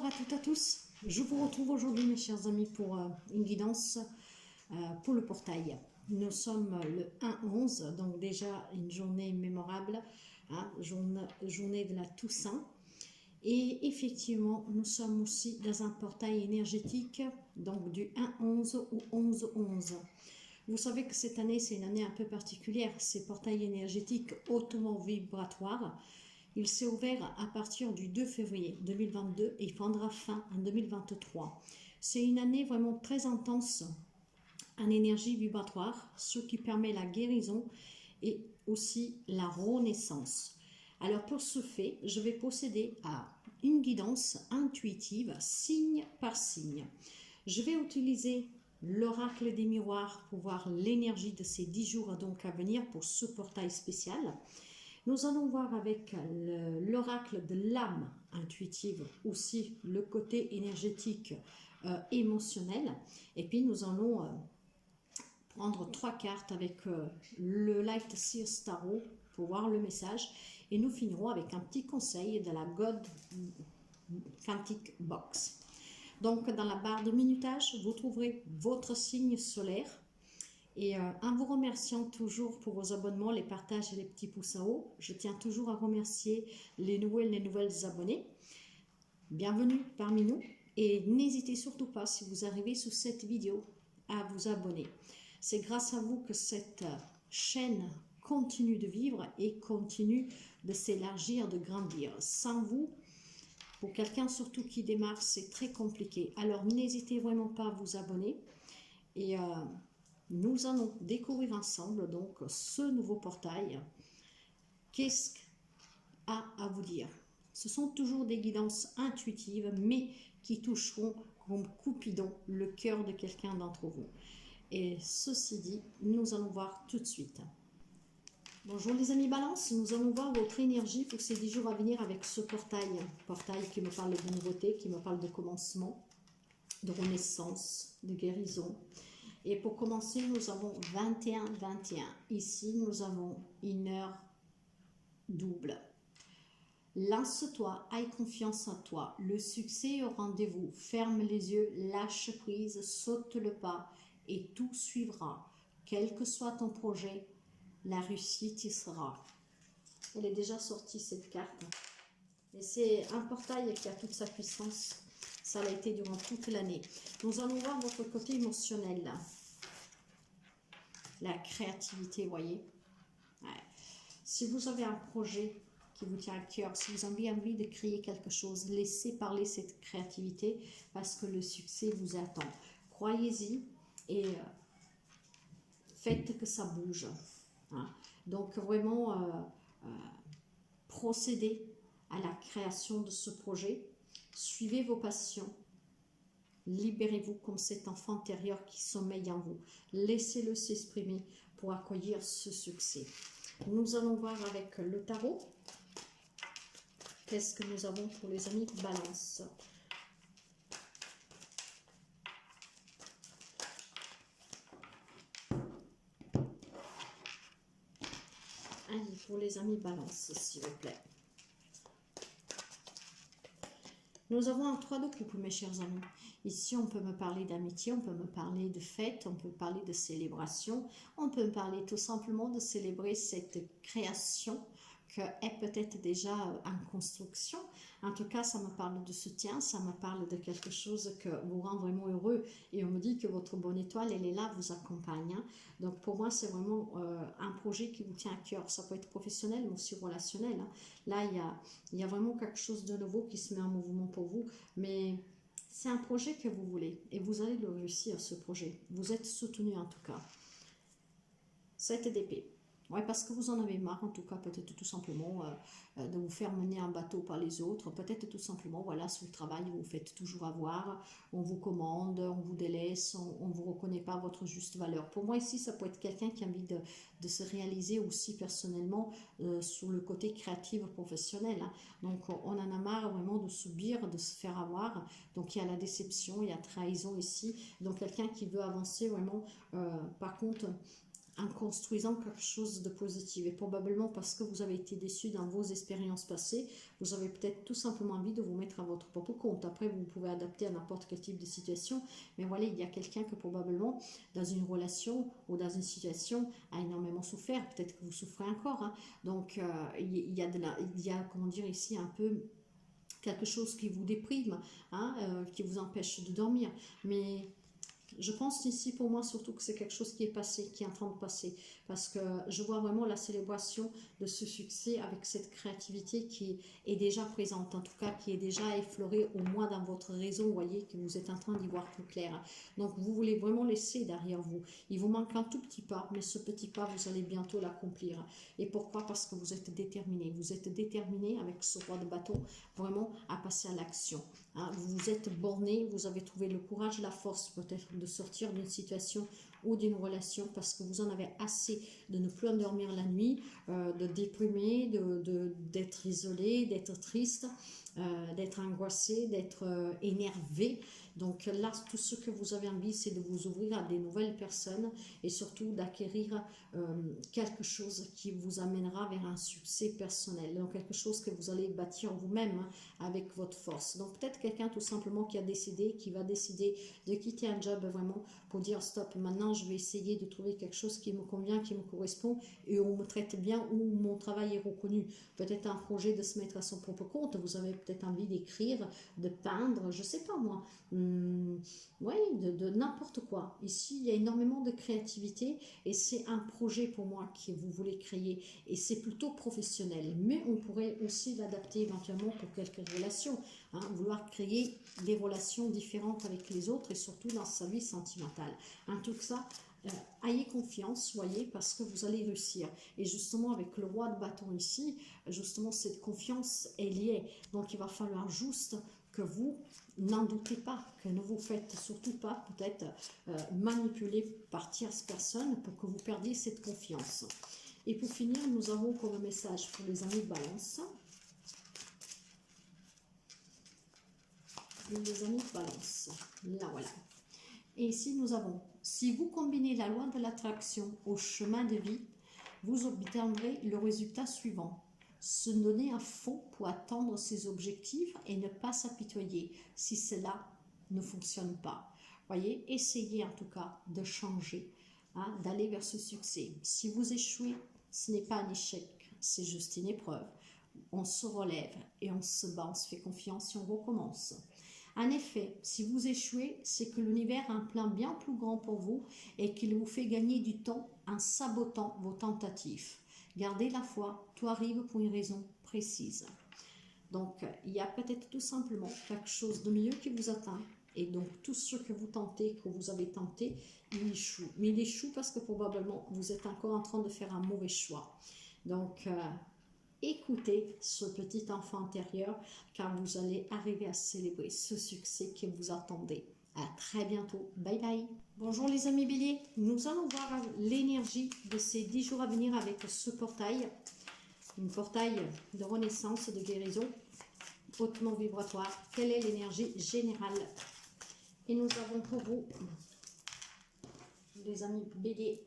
Bonsoir à toutes et à tous. Je vous retrouve aujourd'hui, mes chers amis, pour une guidance pour le portail. Nous sommes le 1-11, donc déjà une journée mémorable, hein, journée de la Toussaint. Et effectivement, nous sommes aussi dans un portail énergétique, donc du 1-11 ou 11-11. Vous savez que cette année, c'est une année un peu particulière. Ces portails énergétiques hautement vibratoires, il s'est ouvert à partir du 2 février 2022 et il prendra fin en 2023. C'est une année vraiment très intense en énergie vibratoire, ce qui permet la guérison et aussi la renaissance. Alors pour ce fait, je vais procéder à une guidance intuitive, signe par signe. Je vais utiliser l'oracle des miroirs pour voir l'énergie de ces 10 jours donc à venir pour ce portail spécial. Nous allons voir avec l'oracle de l'âme intuitive, aussi le côté énergétique émotionnel. Et puis nous allons prendre 3 cartes avec le Light Seers Tarot pour voir le message. Et nous finirons avec un petit conseil de la God Quantic Box. Donc dans la barre de minutage, vous trouverez votre signe solaire. Et en vous remerciant toujours pour vos abonnements, les partages et les petits pouces en haut, je tiens toujours à remercier les nouvelles abonnés. Bienvenue parmi nous et n'hésitez surtout pas, si vous arrivez sous cette vidéo, à vous abonner. C'est grâce à vous que cette chaîne continue de vivre et continue de s'élargir, de grandir. Sans vous, pour quelqu'un surtout qui démarre, c'est très compliqué. Alors n'hésitez vraiment pas à vous abonner et nous allons découvrir ensemble donc ce nouveau portail. Qu'est-ce qu'a à vous dire? Ce sont toujours des guidances intuitives, mais qui toucheront comme Cupidon le cœur de quelqu'un d'entre vous. Et ceci dit, nous allons voir tout de suite. Bonjour les amis Balance, nous allons voir votre énergie pour ces 10 jours à venir avec ce portail. Portail qui me parle de nouveauté, qui me parle de commencement, de renaissance, de guérison. Et pour commencer, nous avons 21-21. Ici, nous avons une heure double. Lance-toi, aie confiance en toi. Le succès est au rendez-vous. Ferme les yeux, lâche prise, saute le pas et tout suivra. Quel que soit ton projet, la réussite y sera. Elle est déjà sortie cette carte. Et c'est un portail qui a toute sa puissance. Ça l'a été durant toute l'année. Nous allons voir votre côté émotionnel là. La créativité, voyez. Ouais. Si vous avez un projet qui vous tient à cœur, si vous avez envie de créer quelque chose, laissez parler cette créativité parce que le succès vous attend. Croyez-y et faites que ça bouge. Hein. Donc vraiment, procédez à la création de ce projet. Suivez vos passions. Libérez-vous comme cet enfant intérieur qui sommeille en vous. Laissez-le s'exprimer pour accueillir ce succès. Nous allons voir avec le tarot. Qu'est-ce que nous avons pour les amis Balance? Allez, pour les amis Balance, s'il vous plaît. Nous avons un 3 de couple, mes chers amis. Ici, on peut me parler d'amitié, on peut me parler de fête, on peut parler de célébration, on peut me parler tout simplement de célébrer cette création qui est peut-être déjà en construction. En tout cas, ça me parle de soutien, ça me parle de quelque chose qui vous rend vraiment heureux. Et on me dit que votre bonne étoile, elle est là, vous accompagne. Hein. Donc pour moi, c'est vraiment un projet qui vous tient à cœur. Ça peut être professionnel, mais aussi relationnel. Hein. Là, il y a vraiment quelque chose de nouveau qui se met en mouvement pour vous. Mais c'est un projet que vous voulez. Et vous allez le réussir, ce projet. Vous êtes soutenu en tout cas. 7 d'épée. Oui, parce que vous en avez marre, en tout cas, peut-être tout simplement de vous faire mener en bateau par les autres. Peut-être tout simplement, voilà, sur le travail, vous vous faites toujours avoir, on vous commande, on vous délaisse, on ne vous reconnaît pas votre juste valeur. Pour moi, ici, ça peut être quelqu'un qui a envie de se réaliser aussi personnellement sur le côté créatif professionnel. Hein. Donc, on en a marre vraiment de subir, de se faire avoir. Donc, il y a la déception, il y a la trahison ici. Donc, quelqu'un qui veut avancer vraiment, par contre, en construisant quelque chose de positif. Et probablement parce que vous avez été déçu dans vos expériences passées, vous avez peut-être tout simplement envie de vous mettre à votre propre compte. Après, vous pouvez adapter à n'importe quel type de situation. Mais voilà, il y a quelqu'un que probablement, dans une relation ou dans une situation, a énormément souffert. Peut-être que vous souffrez encore. Hein. Donc, il y a, comment dire, ici un peu quelque chose qui vous déprime, hein, qui vous empêche de dormir. Mais je pense ici pour moi surtout que c'est quelque chose qui est passé, qui est en train de passer, parce que je vois vraiment la célébration de ce succès avec cette créativité qui est déjà présente, en tout cas qui est déjà effleurée au moins dans votre réseau, vous voyez que vous êtes en train d'y voir plus clair. Donc vous voulez vraiment laisser derrière vous. Il vous manque un tout petit pas, mais ce petit pas, vous allez bientôt l'accomplir. Et pourquoi? Parce que vous êtes déterminé. Vous êtes déterminé avec ce roi de bâton, vraiment à passer à l'action. Hein, vous vous êtes borné, vous avez trouvé le courage, la force peut-être de sortir d'une situation ou d'une relation parce que vous en avez assez de ne plus endormir la nuit, de déprimer, d'être isolé, d'être triste, d'être angoissé, d'être énervé. Donc là, tout ce que vous avez envie, c'est de vous ouvrir à des nouvelles personnes et surtout d'acquérir quelque chose qui vous amènera vers un succès personnel. Donc quelque chose que vous allez bâtir vous-même, hein, avec votre force. Donc peut-être quelqu'un tout simplement qui va décider de quitter un job vraiment pour dire stop, maintenant je vais essayer de trouver quelque chose qui me convient, qui me correspond et où on me traite bien, où mon travail est reconnu. Peut-être un projet de se mettre à son propre compte, vous avez peut-être envie d'écrire, de peindre, je sais pas moi, oui, de n'importe quoi. Ici, il y a énormément de créativité et c'est un projet pour moi que vous voulez créer et c'est plutôt professionnel. Mais on pourrait aussi l'adapter éventuellement pour quelques relations, hein, vouloir créer des relations différentes avec les autres et surtout dans sa vie sentimentale. En tout cas, ayez confiance, voyez, parce que vous allez réussir. Et justement, avec le roi de bâton ici, justement, cette confiance, elle y est. Donc, il va falloir juste que vous n'en doutez pas, que ne vous faites surtout pas peut-être manipuler par tierces personnes pour que vous perdiez cette confiance. Et pour finir, nous avons comme message pour les amis de Balance. Les amis de Balance, là voilà. Et ici nous avons, si vous combinez la loi de l'attraction au chemin de vie, vous obtiendrez le résultat suivant. Se donner à fond pour atteindre ses objectifs et ne pas s'apitoyer si cela ne fonctionne pas. Voyez, essayez en tout cas de changer, hein, d'aller vers ce succès. Si vous échouez, ce n'est pas un échec, c'est juste une épreuve. On se relève et on se bat, on se fait confiance et on recommence. En effet, si vous échouez, c'est que l'univers a un plan bien plus grand pour vous et qu'il vous fait gagner du temps en sabotant vos tentatives. Gardez la foi, tout arrive pour une raison précise. Donc, il y a peut-être tout simplement quelque chose de mieux qui vous attend. Et donc, tout ce que vous tentez, que vous avez tenté, il échoue. Mais il échoue parce que probablement, vous êtes encore en train de faire un mauvais choix. Donc, écoutez ce petit enfant intérieur, car vous allez arriver à célébrer ce succès que vous attendez. À très bientôt. Bye bye. Bonjour les amis béliers. Nous allons voir l'énergie de ces 10 jours à venir avec ce portail. Un portail de renaissance, de guérison, hautement vibratoire. Quelle est l'énergie générale? Et nous avons pour vous, les amis béliers,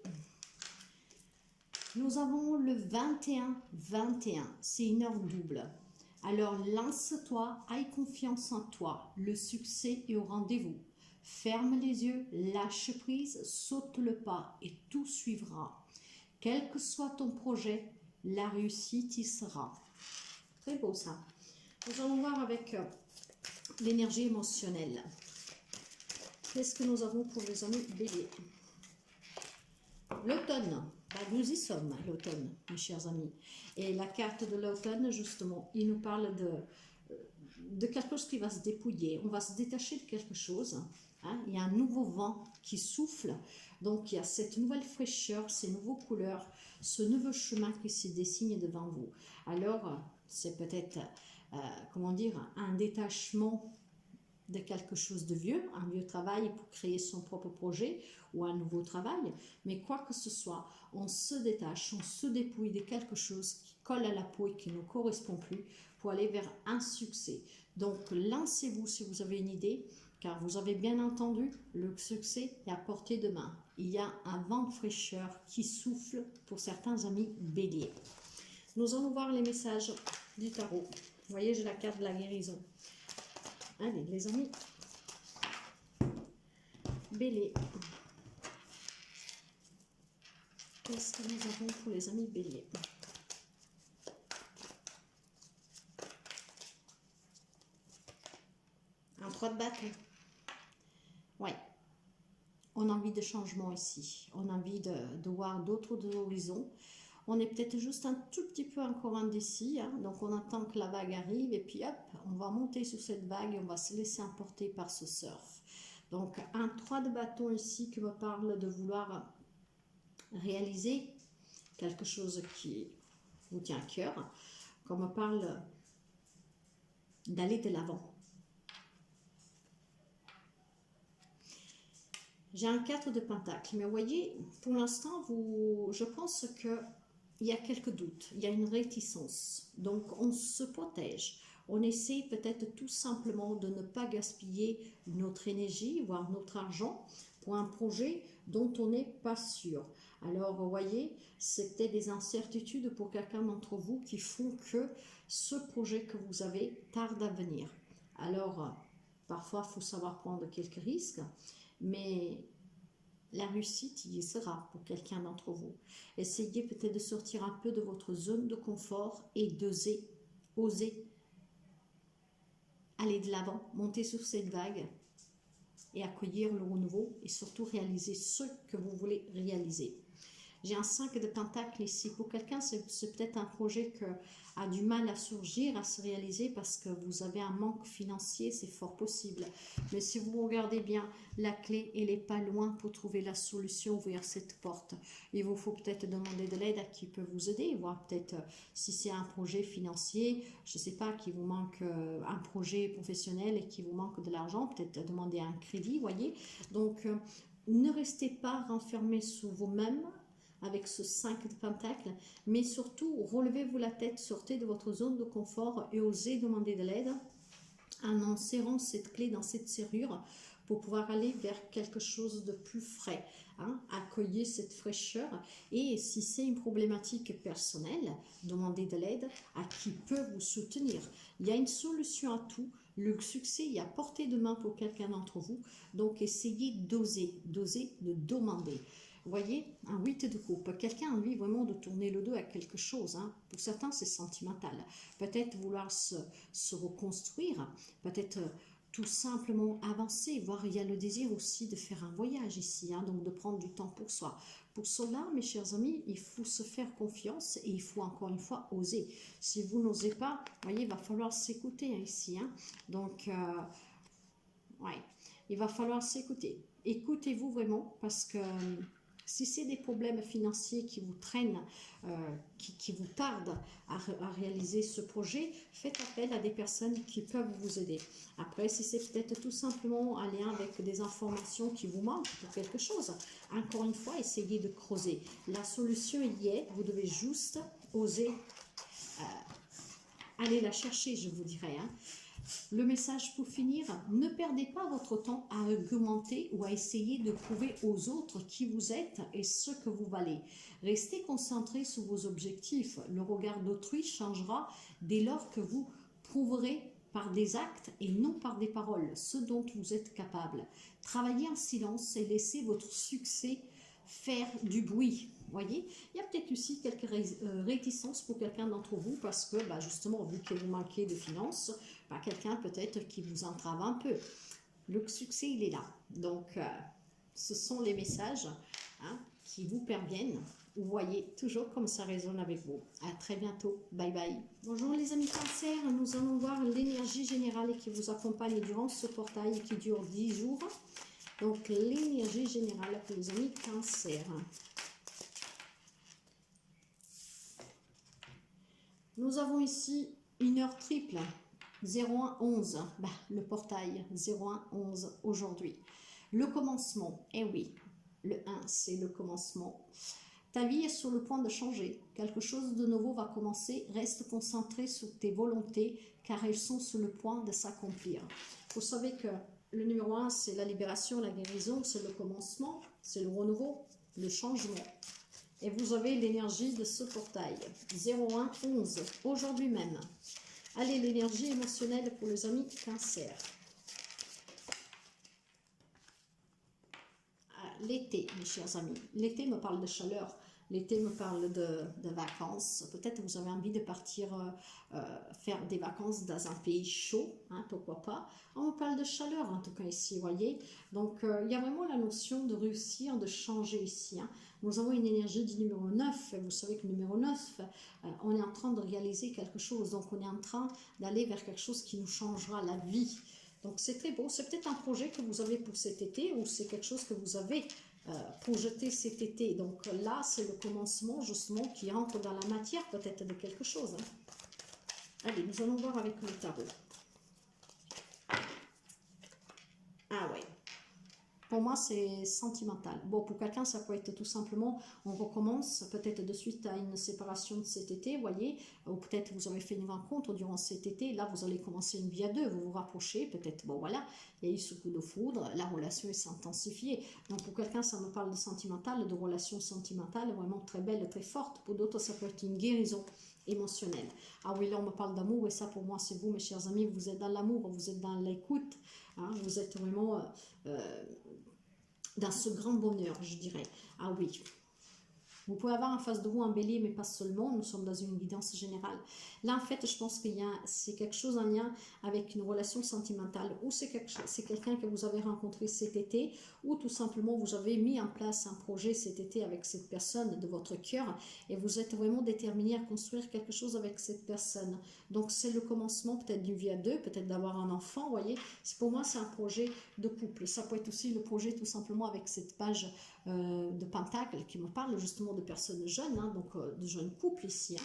nous avons le 21-21. C'est une heure double. Alors lance-toi, aie confiance en toi. Le succès est au rendez-vous. Ferme les yeux, lâche prise, saute le pas et tout suivra. Quel que soit ton projet, la réussite y sera. Très beau ça. Nous allons voir avec l'énergie émotionnelle. Qu'est-ce que nous avons pour les amis béliers? L'automne. Nous y sommes, l'automne, mes chers amis. Et la carte de l'automne, justement, il nous parle de quelque chose qui va se dépouiller. On va se détacher de quelque chose. Hein. Il y a un nouveau vent qui souffle. Donc, il y a cette nouvelle fraîcheur, ces nouvelles couleurs, ce nouveau chemin qui se dessine devant vous. Alors, c'est peut-être, comment dire, un détachement de quelque chose de vieux, un vieux travail pour créer son propre projet ou un nouveau travail, mais quoi que ce soit, on se détache, on se dépouille de quelque chose qui colle à la peau et qui ne correspond plus pour aller vers un succès. Donc lancez-vous si vous avez une idée, car vous avez bien entendu, le succès est à portée de main. Il y a un vent de fraîcheur qui souffle pour certains amis béliers. Nous allons voir les messages du tarot. Vous voyez, j'ai la carte de la guérison. Allez, les amis béliers. Qu'est-ce que nous avons pour les amis béliers? Un 3 de bâton. Ouais. On a envie de changement ici. On a envie de voir d'autres horizons. On est peut-être juste un tout petit peu encore indécis. Hein? Donc, on attend que la vague arrive et puis hop, on va monter sur cette vague et on va se laisser emporter par ce surf. Donc, un 3 de bâton ici qui me parle de vouloir réaliser quelque chose qui vous tient à cœur. Qu'on me parle d'aller de l'avant. J'ai un 4 de pentacle, mais vous voyez, pour l'instant, je pense qu'il y a quelques doutes, il y a une réticence. Donc, on se protège. On essaie peut-être tout simplement de ne pas gaspiller notre énergie, voire notre argent, pour un projet dont on n'est pas sûr. Alors, vous voyez, c'était des incertitudes pour quelqu'un d'entre vous qui font que ce projet que vous avez tarde à venir. Alors, parfois, il faut savoir prendre quelques risques. Mais la réussite y sera pour quelqu'un d'entre vous. Essayez peut-être de sortir un peu de votre zone de confort et d'oser, aller de l'avant, monter sur cette vague et accueillir le renouveau et surtout réaliser ce que vous voulez réaliser. J'ai un 5 de pentacle ici. Pour quelqu'un, c'est peut-être un projet qui a du mal à surgir, à se réaliser parce que vous avez un manque financier, c'est fort possible. Mais si vous regardez bien, la clé, elle n'est pas loin pour trouver la solution vers cette porte. Il vous faut peut-être demander de l'aide à qui peut vous aider, voir peut-être si c'est un projet financier, je ne sais pas, qui vous manque un projet professionnel et qui vous manque de l'argent, peut-être demander un crédit, voyez. Donc, ne restez pas renfermés sur vous-même, avec ce 5 de pentacle, mais surtout relevez-vous la tête, sortez de votre zone de confort et osez demander de l'aide en insérant cette clé dans cette serrure pour pouvoir aller vers quelque chose de plus frais. Hein? Accueillez cette fraîcheur et si c'est une problématique personnelle, demandez de l'aide à qui peut vous soutenir. Il y a une solution à tout. Le succès est à portée de main pour quelqu'un d'entre vous. Donc essayez d'oser de demander. Vous voyez, un 8 de coupe. Quelqu'un a envie vraiment de tourner le dos à quelque chose. Hein. Pour certains, c'est sentimental. Peut-être vouloir se reconstruire, peut-être tout simplement avancer, voire il y a le désir aussi de faire un voyage ici, hein, donc de prendre du temps pour soi. Pour cela, mes chers amis, il faut se faire confiance et il faut encore une fois oser. Si vous n'osez pas, vous voyez, il va falloir s'écouter hein, ici. Hein. Donc, ouais, il va falloir s'écouter. Écoutez-vous vraiment parce que si c'est des problèmes financiers qui vous traînent, qui vous tardent à réaliser ce projet, faites appel à des personnes qui peuvent vous aider. Après, si c'est peut-être tout simplement un lien avec des informations qui vous manquent pour quelque chose, encore une fois, essayez de creuser. La solution y est, vous devez juste oser aller la chercher, je vous dirais. Hein. Le message pour finir, ne perdez pas votre temps à argumenter ou à essayer de prouver aux autres qui vous êtes et ce que vous valez. Restez concentré sur vos objectifs. Le regard d'autrui changera dès lors que vous prouverez par des actes et non par des paroles ce dont vous êtes capable. Travaillez en silence et laissez votre succès faire du bruit. Voyez, il y a peut-être aussi quelques réticences pour quelqu'un d'entre vous parce que justement, vu que vous manquez de finances, quelqu'un peut-être qui vous entrave un peu. Le succès, il est là. Donc, ce sont les messages hein, qui vous parviennent. Vous voyez toujours comme ça résonne avec vous. À très bientôt. Bye bye. Bonjour les amis Cancer. Nous allons voir l'énergie générale qui vous accompagne durant ce portail qui dure 10 jours. Donc, l'énergie générale pour les amis Cancer. Nous avons ici une heure triple, 01-11, le portail 01-11 aujourd'hui. Le commencement, eh oui, le 1 c'est le commencement. Ta vie est sur le point de changer, quelque chose de nouveau va commencer, reste concentré sur tes volontés car elles sont sur le point de s'accomplir. Vous savez que Le numéro 1, c'est la libération, la guérison, c'est le commencement, c'est le renouveau, le changement. Et vous avez l'énergie de ce portail. 01 11, aujourd'hui même. Allez, l'énergie émotionnelle pour les amis Cancer. L'été, mes chers amis. L'été me parle de chaleur. L'été me parle de vacances. Peut-être vous avez envie de partir faire des vacances dans un pays chaud, hein, pourquoi pas. On me parle de chaleur en tout cas ici, vous voyez. Donc il y a vraiment la notion de réussir, de changer ici. Hein. Nous avons une énergie du numéro 9. Vous savez que le numéro 9, on est en train de réaliser quelque chose. Donc on est en train d'aller vers quelque chose qui nous changera la vie. Donc c'est très beau. C'est peut-être un projet que vous avez pour cet été ou c'est quelque chose que vous avez projeté cet été. Donc là, c'est le commencement justement qui entre dans la matière peut-être de quelque chose. Hein. Allez, nous allons voir avec le tarot. Ah ouais. Pour moi, c'est sentimental. Bon, pour quelqu'un, ça peut être tout simplement, on recommence peut-être de suite à une séparation de cet été, vous voyez, ou peut-être vous avez fait une rencontre durant cet été, là, vous allez commencer une vie à deux, vous vous rapprochez, peut-être, bon voilà, il y a eu ce coup de foudre, la relation s'est intensifiée. Donc, pour quelqu'un, ça me parle de sentimental, de relation sentimentale, vraiment très belle, très forte. Pour d'autres, ça peut être une guérison émotionnelle. Ah oui, là, on me parle d'amour, et ça, pour moi, c'est vous, mes chers amis, vous êtes dans l'amour, vous êtes dans l'écoute, hein, vous êtes vraiment... dans ce grand bonheur, je dirais. Ah oui. Vous pouvez avoir en face de vous un bélier, mais pas seulement. Nous sommes dans une guidance générale. Là, en fait, je pense qu'il y a c'est quelque chose en lien avec une relation sentimentale. Ou c'est quelqu'un que vous avez rencontré cet été, ou tout simplement, vous avez mis en place un projet cet été avec cette personne de votre cœur, et vous êtes vraiment déterminé à construire quelque chose avec cette personne. Donc, c'est le commencement peut-être d'une vie à deux, peut-être d'avoir un enfant, vous voyez. Pour moi, c'est un projet de couple. Ça peut être aussi le projet tout simplement avec cette page de Pentacle qui me parle justement de personnes jeunes, hein, donc de jeunes couples ici, hein,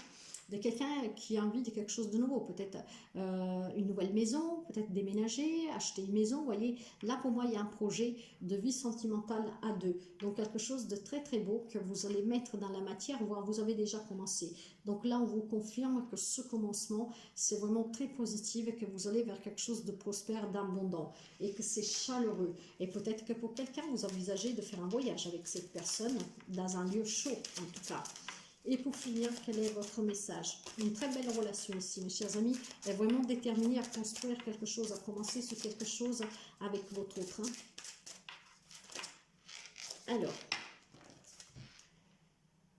de quelqu'un qui a envie de quelque chose de nouveau, peut-être une nouvelle maison, peut-être déménager, acheter une maison, vous voyez, là pour moi il y a un projet de vie sentimentale à deux, donc quelque chose de très très beau que vous allez mettre dans la matière, voire vous avez déjà commencé. Donc là on vous confirme que ce commencement c'est vraiment très positif et que vous allez vers quelque chose de prospère, d'abondant et que c'est chaleureux, et peut-être que pour quelqu'un vous envisagez de faire un voyage avec cette personne dans un lieu chaud en tout cas. Et pour finir, quel est votre message? Une très belle relation ici, mes chers amis, est vraiment déterminée à construire quelque chose, à commencer sur quelque chose avec votre autre. Hein. Alors,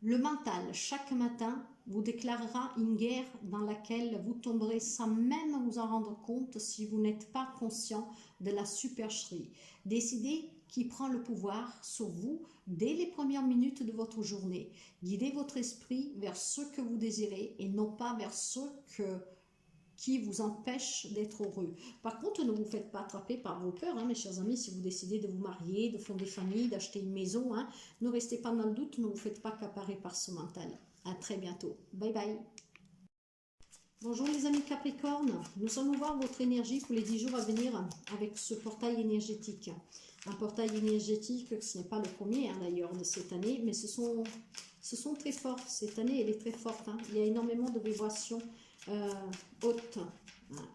le mental, chaque matin, vous déclarera une guerre dans laquelle vous tomberez sans même vous en rendre compte si vous n'êtes pas conscient de la supercherie. Décidez qui prend le pouvoir sur vous dès les premières minutes de votre journée. Guidez votre esprit vers ce que vous désirez et non pas vers ce qui vous empêche d'être heureux. Par contre, ne vous faites pas attraper par vos peurs, hein, mes chers amis, si vous décidez de vous marier, de fonder famille, d'acheter une maison, hein, ne restez pas dans le doute, ne vous faites pas accaparer par ce mental. À très bientôt. Bye bye. Bonjour les amis Capricorne, nous allons voir votre énergie pour les 10 jours à venir avec ce portail énergétique. Un portail énergétique, ce n'est pas le premier hein, d'ailleurs de cette année, mais ce sont très forts. Cette année, elle est très forte. Hein. Il y a énormément de vibrations hautes, hein.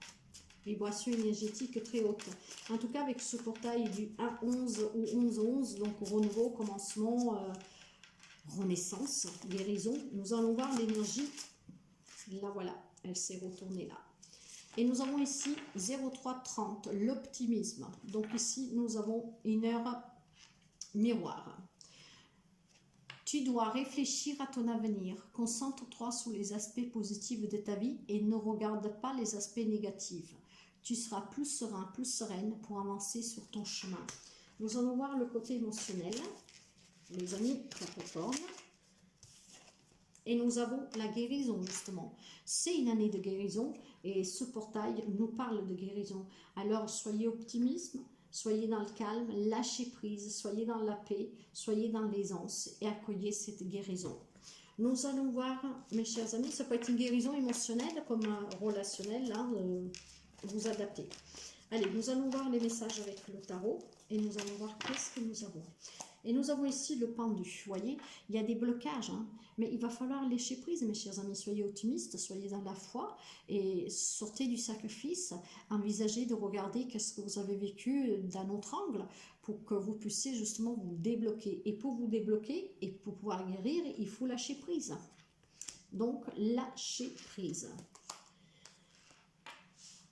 Vibrations énergétiques très hautes. En tout cas, avec ce portail du 1-11 ou 11-11, donc renouveau, commencement, renaissance, guérison, nous allons voir l'énergie. Là, voilà, elle s'est retournée là. Et nous avons ici 0330, l'optimisme. Donc ici, nous avons une heure miroir. Tu dois réfléchir à ton avenir. Concentre-toi sur les aspects positifs de ta vie et ne regarde pas les aspects négatifs. Tu seras plus serein, plus sereine pour avancer sur ton chemin. Nous allons voir le côté émotionnel, les amis Capricorne. Et nous avons la guérison, justement. C'est une année de guérison et ce portail nous parle de guérison. Alors, soyez optimistes, soyez dans le calme, lâchez prise, soyez dans la paix, soyez dans l'aisance et accueillez cette guérison. Nous allons voir, mes chers amis, ça peut être une guérison émotionnelle comme relationnelle, hein, vous adaptez. Allez, nous allons voir les messages avec le tarot et nous allons voir qu'est-ce que nous avons. Et nous avons ici le pendu. Vous voyez, il y a des blocages, hein, mais il va falloir lâcher prise, mes chers amis. Soyez optimistes, soyez dans la foi et sortez du sacrifice. Envisagez de regarder qu'est-ce que vous avez vécu d'un autre angle pour que vous puissiez justement vous débloquer. Et pour vous débloquer et pour pouvoir guérir, il faut lâcher prise. Donc, lâcher prise.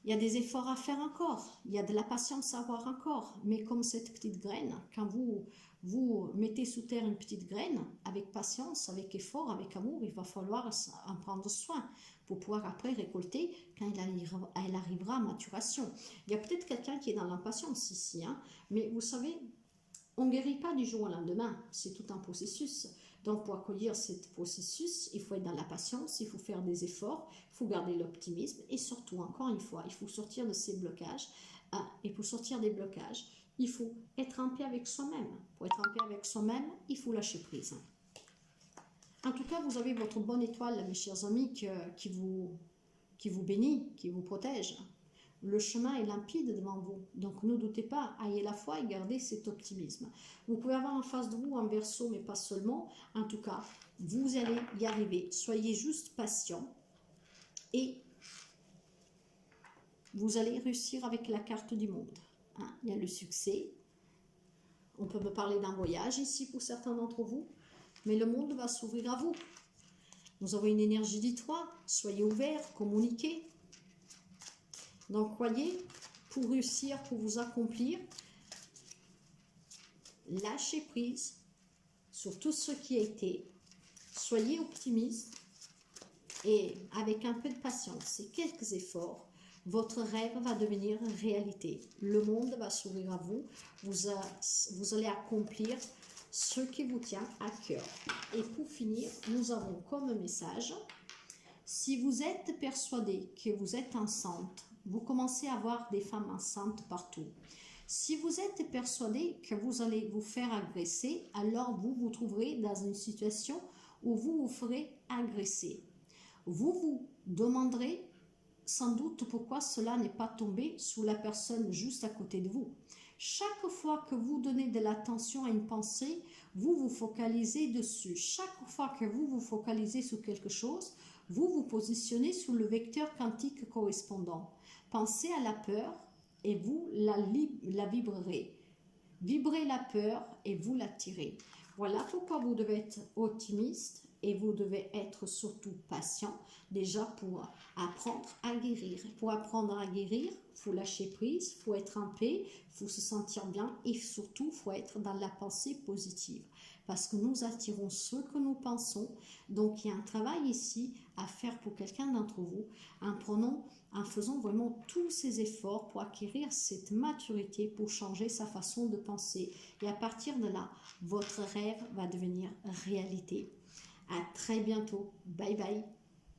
Il y a des efforts à faire encore, il y a de la patience à avoir encore, mais comme cette petite graine, quand vous mettez sous terre une petite graine, avec patience, avec effort, avec amour, il va falloir en prendre soin pour pouvoir après récolter quand elle arrivera à maturation. Il y a peut-être quelqu'un qui est dans l'impatience ici, hein, mais vous savez, on ne guérit pas du jour au lendemain, c'est tout un processus. Donc pour accueillir ce processus, il faut être dans la patience, il faut faire des efforts, il faut garder l'optimisme et surtout, encore une fois, il faut sortir de ces blocages. Et pour sortir des blocages, il faut être en paix avec soi-même. Pour être en paix avec soi-même, il faut lâcher prise. En tout cas, vous avez votre bonne étoile, mes chers amis, qui vous bénit, qui vous protège. Le chemin est limpide devant vous, donc ne doutez pas, ayez la foi et gardez cet optimisme. Vous pouvez avoir en face de vous un Verseau, mais pas seulement. En tout cas, vous allez y arriver. Soyez juste patient et vous allez réussir avec la carte du monde. Hein, il y a le succès. On peut me parler d'un voyage ici pour certains d'entre vous, mais le monde va s'ouvrir à vous. Nous avons une énergie d'étoile. Soyez ouverts, communiquez. Donc, voyez, pour réussir, pour vous accomplir, lâchez prise sur tout ce qui a été, soyez optimistes et avec un peu de patience et quelques efforts, votre rêve va devenir réalité. Le monde va s'ouvrir à vous, vous allez accomplir ce qui vous tient à cœur. Et pour finir, nous avons comme message, si vous êtes persuadé que vous êtes enceinte, vous commencez à voir des femmes enceintes partout. Si vous êtes persuadé que vous allez vous faire agresser, alors vous vous trouverez dans une situation où vous vous ferez agresser. Vous vous demanderez sans doute pourquoi cela n'est pas tombé sous la personne juste à côté de vous. Chaque fois que vous donnez de l'attention à une pensée, vous vous focalisez dessus. Chaque fois que vous vous focalisez sur quelque chose, vous vous positionnez sur le vecteur quantique correspondant. Pensez à la peur et vous la vibrerez. Vibrez la peur et vous l'attirez. Voilà pourquoi vous devez être optimiste et vous devez être surtout patient, déjà pour apprendre à guérir. Pour apprendre à guérir, il faut lâcher prise, il faut être en paix, il faut se sentir bien et surtout, il faut être dans la pensée positive. Parce que nous attirons ce que nous pensons. Donc, il y a un travail ici à faire pour quelqu'un d'entre vous en faisant vraiment tous ces efforts pour acquérir cette maturité, pour changer sa façon de penser. Et à partir de là, votre rêve va devenir réalité. À très bientôt. Bye bye.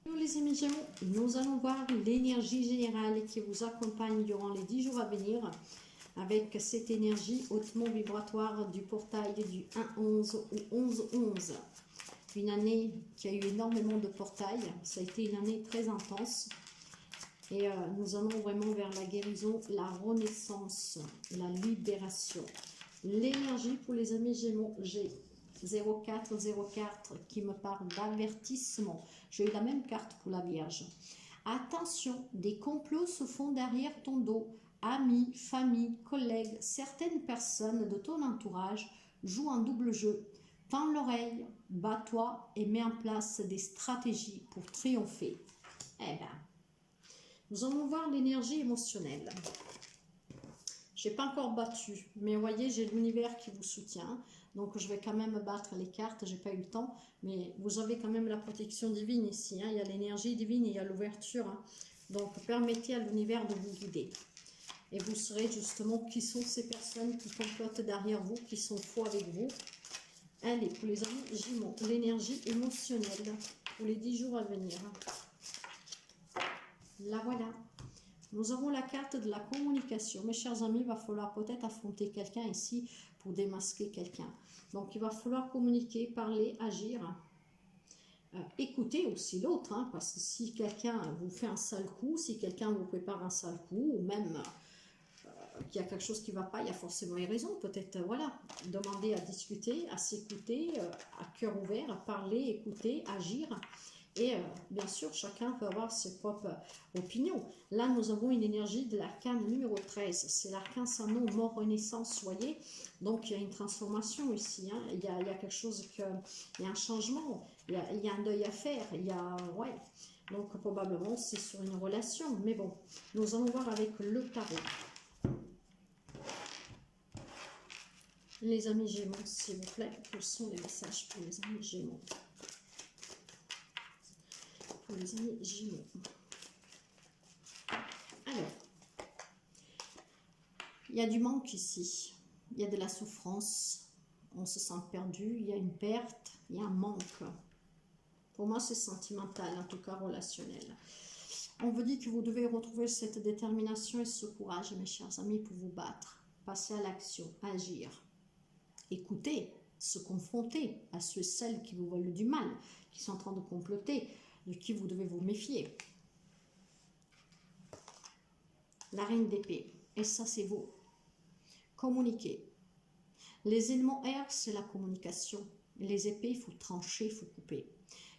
Nous les amis Gémeaux, nous allons voir l'énergie générale qui vous accompagne durant les 10 jours à venir avec cette énergie hautement vibratoire du portail du 1-11 ou 11-11. Une année qui a eu énormément de portails. Ça a été une année très intense. Et nous allons vraiment vers la guérison, la renaissance, la libération. L'énergie pour les amis Gémeaux, j'ai 0404 qui me parle d'avertissement. J'ai eu la même carte pour la Vierge. Attention, des complots se font derrière ton dos. Amis, famille, collègues, certaines personnes de ton entourage jouent un double jeu. Tends l'oreille, bats-toi et mets en place des stratégies pour triompher. Eh bien, nous allons voir l'énergie émotionnelle. Je n'ai pas encore battu, mais voyez, j'ai l'univers qui vous soutient. Donc, je vais quand même battre les cartes. Je n'ai pas eu le temps, mais vous avez quand même la protection divine ici. Hein. Il y a l'énergie divine, il y a l'ouverture. Hein. Donc, permettez à l'univers de vous guider. Et vous saurez justement qui sont ces personnes qui complotent derrière vous, qui sont faux avec vous. Allez, pour les amis Gémeaux, l'énergie émotionnelle pour les 10 jours à venir. La voilà. Nous avons la carte de la communication. Mes chers amis, il va falloir peut-être affronter quelqu'un ici pour démasquer quelqu'un. Donc, il va falloir communiquer, parler, agir. Écoutez aussi l'autre, hein, parce que si quelqu'un vous fait un sale coup, si quelqu'un vous prépare un sale coup, ou même qu'il y a quelque chose qui ne va pas, il y a forcément une raison. Peut-être, voilà, demander à discuter, à s'écouter, à cœur ouvert, à parler, écouter, agir. Et bien sûr, chacun peut avoir ses propres opinions. Là, nous avons une énergie de l'arcane numéro 13. C'est l'arcane sans nom, mort, renaissance, voyez. Donc, il y a une transformation ici. Hein. Il y a quelque chose, il y a un changement, il y a un deuil à faire. Il y a, ouais. Donc, probablement, c'est sur une relation. Mais bon, nous allons voir avec le tarot. Les amis Gémeaux, s'il vous plaît, quels sont les messages pour les amis Gémeaux? Pour les amis Gémeaux. Alors, il y a du manque ici. Il y a de la souffrance. On se sent perdu. Il y a une perte. Il y a un manque. Pour moi, c'est sentimental, en tout cas relationnel. On vous dit que vous devez retrouver cette détermination et ce courage, mes chers amis, pour vous battre. Passer à l'action, agir. Écouter, se confronter à ceux et celles qui vous veulent du mal, qui sont en train de comploter, de qui vous devez vous méfier. La reine d'épée, et ça c'est vous. Communiquer. Les éléments air, c'est la communication. Les épées, il faut trancher, il faut couper.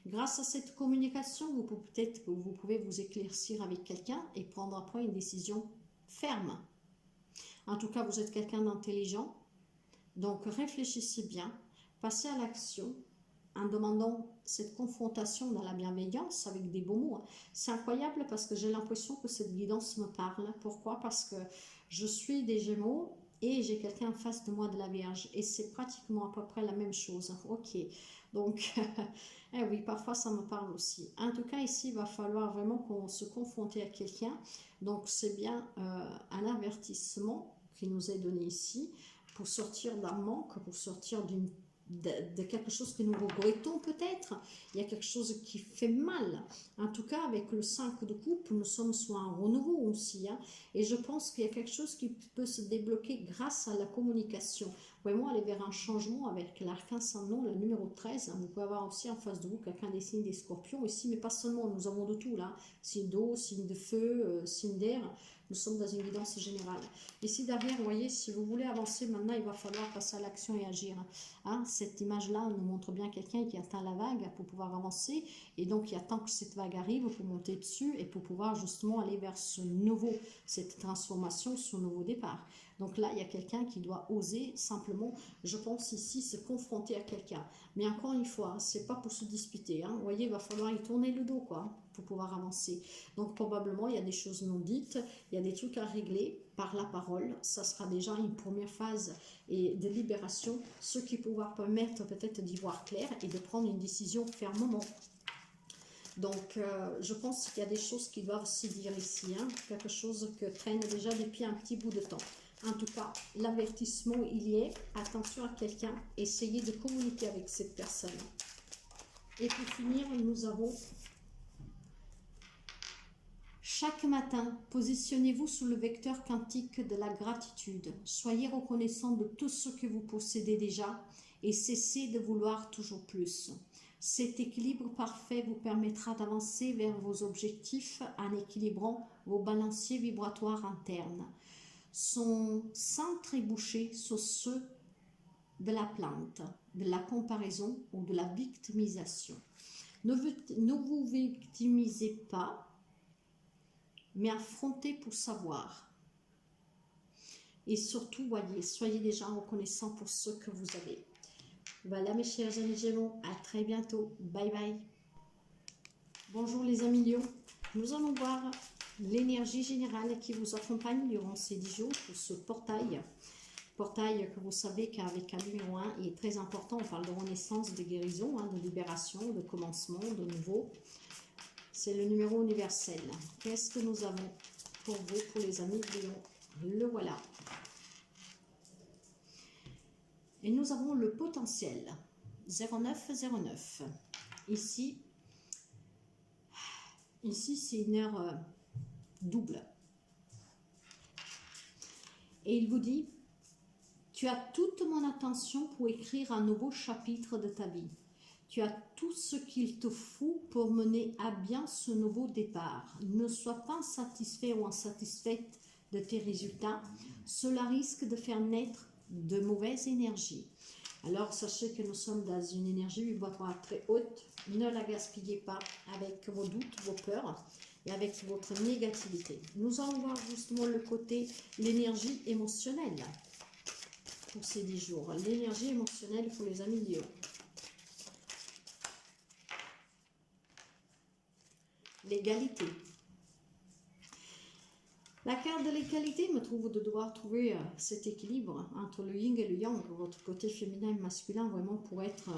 Grâce à cette communication, vous pouvez vous éclaircir avec quelqu'un et prendre après une décision ferme. En tout cas, vous êtes quelqu'un d'intelligent. Donc, réfléchissez bien, passez à l'action en demandant cette confrontation dans la bienveillance avec des beaux mots. C'est incroyable parce que j'ai l'impression que cette guidance me parle. Pourquoi? Parce que je suis des Gémeaux et j'ai quelqu'un en face de moi de la Vierge. Et c'est pratiquement à peu près la même chose. Ok, donc, eh oui, parfois ça me parle aussi. En tout cas, ici, il va falloir vraiment qu'on se confronte à quelqu'un. Donc, c'est bien un avertissement qui nous est donné ici pour sortir d'un manque, pour sortir de quelque chose que nous regrettons peut-être. Il y a quelque chose qui fait mal. En tout cas, avec le 5 de coupe, nous sommes sur un renouveau aussi. Hein, et je pense qu'il y a quelque chose qui peut se débloquer grâce à la communication. Vraiment aller vers un changement avec l'arcane sans nom, le numéro 13. Hein, vous pouvez avoir aussi en face de vous quelqu'un des signes des scorpions ici, mais pas seulement, nous avons de tout là. Signe d'eau, signe de feu, signe d'air. Nous sommes dans une guidance générale. Ici derrière, vous voyez, si vous voulez avancer maintenant, il va falloir passer à l'action et agir. Hein, cette image-là nous montre bien quelqu'un qui atteint la vague pour pouvoir avancer. Et donc, il attend que cette vague arrive pour monter dessus et pour pouvoir justement aller vers ce nouveau, cette transformation, ce nouveau départ. Donc là, il y a quelqu'un qui doit oser simplement, je pense ici, se confronter à quelqu'un. Mais encore une fois, c'est pas pour se disputer. Hein. Vous voyez, il va falloir y tourner le dos, quoi, pour pouvoir avancer. Donc probablement, il y a des choses non dites, il y a des trucs à régler par la parole. Ça sera déjà une première phase et de libération, ce qui pourra permettre peut-être d'y voir clair et de prendre une décision fermement. Donc, je pense qu'il y a des choses qui doivent se dire ici, hein, quelque chose que traîne déjà depuis un petit bout de temps. En tout cas, l'avertissement, il y est. Attention à quelqu'un. Essayez de communiquer avec cette personne. Et pour finir, nous avons... Chaque matin, positionnez-vous sous le vecteur quantique de la gratitude. Soyez reconnaissant de tout ce que vous possédez déjà et cessez de vouloir toujours plus. Cet équilibre parfait vous permettra d'avancer vers vos objectifs en équilibrant vos balanciers vibratoires internes. Son centre est bouché sur ceux de la plainte, de la comparaison ou de la victimisation. Ne vous victimisez pas, mais affrontez pour savoir. Et surtout, voyez, soyez déjà reconnaissants pour ce que vous avez. Voilà mes chers amis Gémeaux, à très bientôt. Bye bye. Bonjour les amis Lions. Nous allons voir l'énergie générale qui vous accompagne durant ces 10 jours pour ce portail. Portail que vous savez qu'avec un numéro 1, il est très important. On parle de renaissance, de guérison, hein, de libération, de commencement, de nouveau. C'est le numéro universel. Qu'est-ce que nous avons pour vous, pour les amis Lions? Le voilà. Et nous avons le potentiel. 0909. Ici c'est une heure double. Et il vous dit, tu as toute mon attention pour écrire un nouveau chapitre de ta vie. Tu as tout ce qu'il te faut pour mener à bien ce nouveau départ. Ne sois pas insatisfait ou insatisfaite de tes résultats, cela risque de faire naître de mauvaises énergies. Alors, sachez que nous sommes dans une énergie vibratoire très haute. Ne la gaspillez pas avec vos doutes, vos peurs et avec votre négativité. Nous allons voir justement le côté, l'énergie émotionnelle pour ces 10 jours. L'énergie émotionnelle pour les amis Lions. L'égalité. La carte de l'égalité me trouve de devoir trouver cet équilibre entre le yin et le yang, votre côté féminin et masculin, vraiment pour être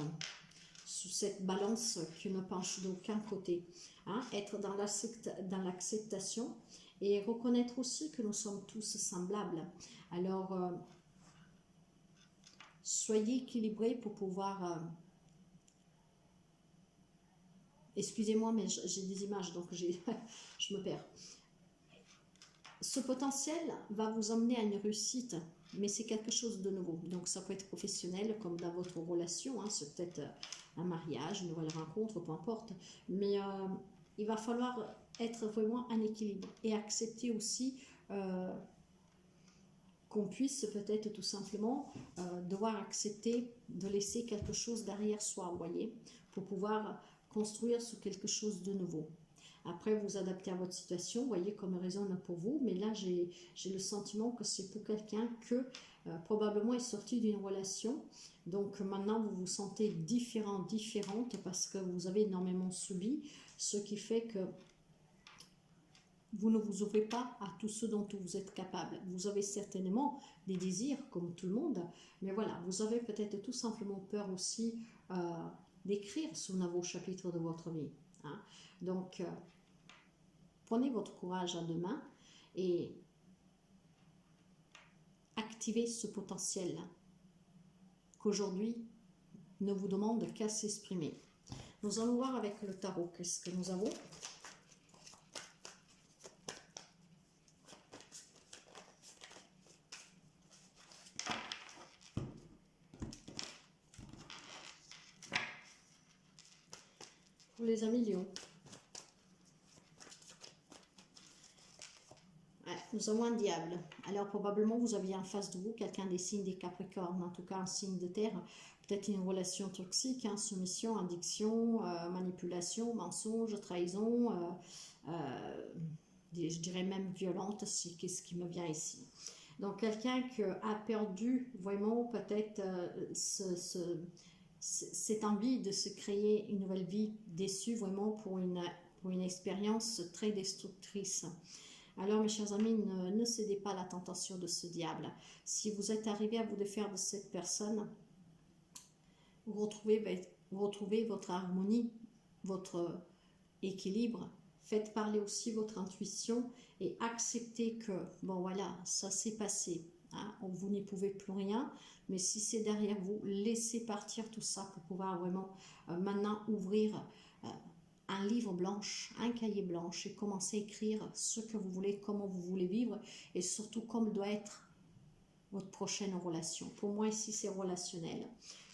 sous cette balance qui ne penche d'aucun côté. Hein, être dans l'acceptation et reconnaître aussi que nous sommes tous semblables. Alors, soyez équilibrés pour pouvoir... excusez-moi, mais j'ai des images, donc je me perds. Ce potentiel va vous emmener à une réussite, mais c'est quelque chose de nouveau. Donc ça peut être professionnel, comme dans votre relation, hein, c'est peut-être un mariage, une nouvelle rencontre, peu importe. Mais il va falloir être vraiment en équilibre et accepter aussi qu'on puisse peut-être tout simplement devoir accepter de laisser quelque chose derrière soi, vous voyez, pour pouvoir construire sur quelque chose de nouveau. Après, vous adaptez à votre situation, vous voyez comme résonne pour vous, mais là, j'ai le sentiment que c'est pour quelqu'un que probablement est sorti d'une relation. Donc maintenant, vous vous sentez différente parce que vous avez énormément subi, ce qui fait que vous ne vous ouvrez pas à tout ce dont vous êtes capable. Vous avez certainement des désirs, comme tout le monde, mais voilà, vous avez peut-être tout simplement peur aussi d'écrire sur un nouveau chapitre de votre vie. Hein. Donc, prenez votre courage à deux mains et activez ce potentiel qu'aujourd'hui ne vous demande qu'à s'exprimer. Nous allons voir avec le tarot qu'est-ce que nous avons. Pour les amis Lions. Nous avons un diable. Alors probablement vous aviez en face de vous quelqu'un des signes des Capricornes, en tout cas un signe de terre, peut-être une relation toxique, hein, soumission, addiction, manipulation, mensonge, trahison, je dirais même violente, c'est ce qui me vient ici. Donc quelqu'un qui a perdu vraiment peut-être cette envie de se créer une nouvelle vie, déçue vraiment pour une expérience très destructrice. Alors, mes chers amis, ne cédez pas à la tentation de ce diable. Si vous êtes arrivé à vous défaire de cette personne, vous retrouvez votre harmonie, votre équilibre. Faites parler aussi votre intuition et acceptez que, bon voilà, ça s'est passé. Hein, vous n'y pouvez plus rien, mais si c'est derrière vous, laissez partir tout ça pour pouvoir vraiment maintenant ouvrir un livre blanche, un cahier blanche et commencer à écrire ce que vous voulez, comment vous voulez vivre et surtout comme doit être votre prochaine relation. Pour moi ici c'est relationnel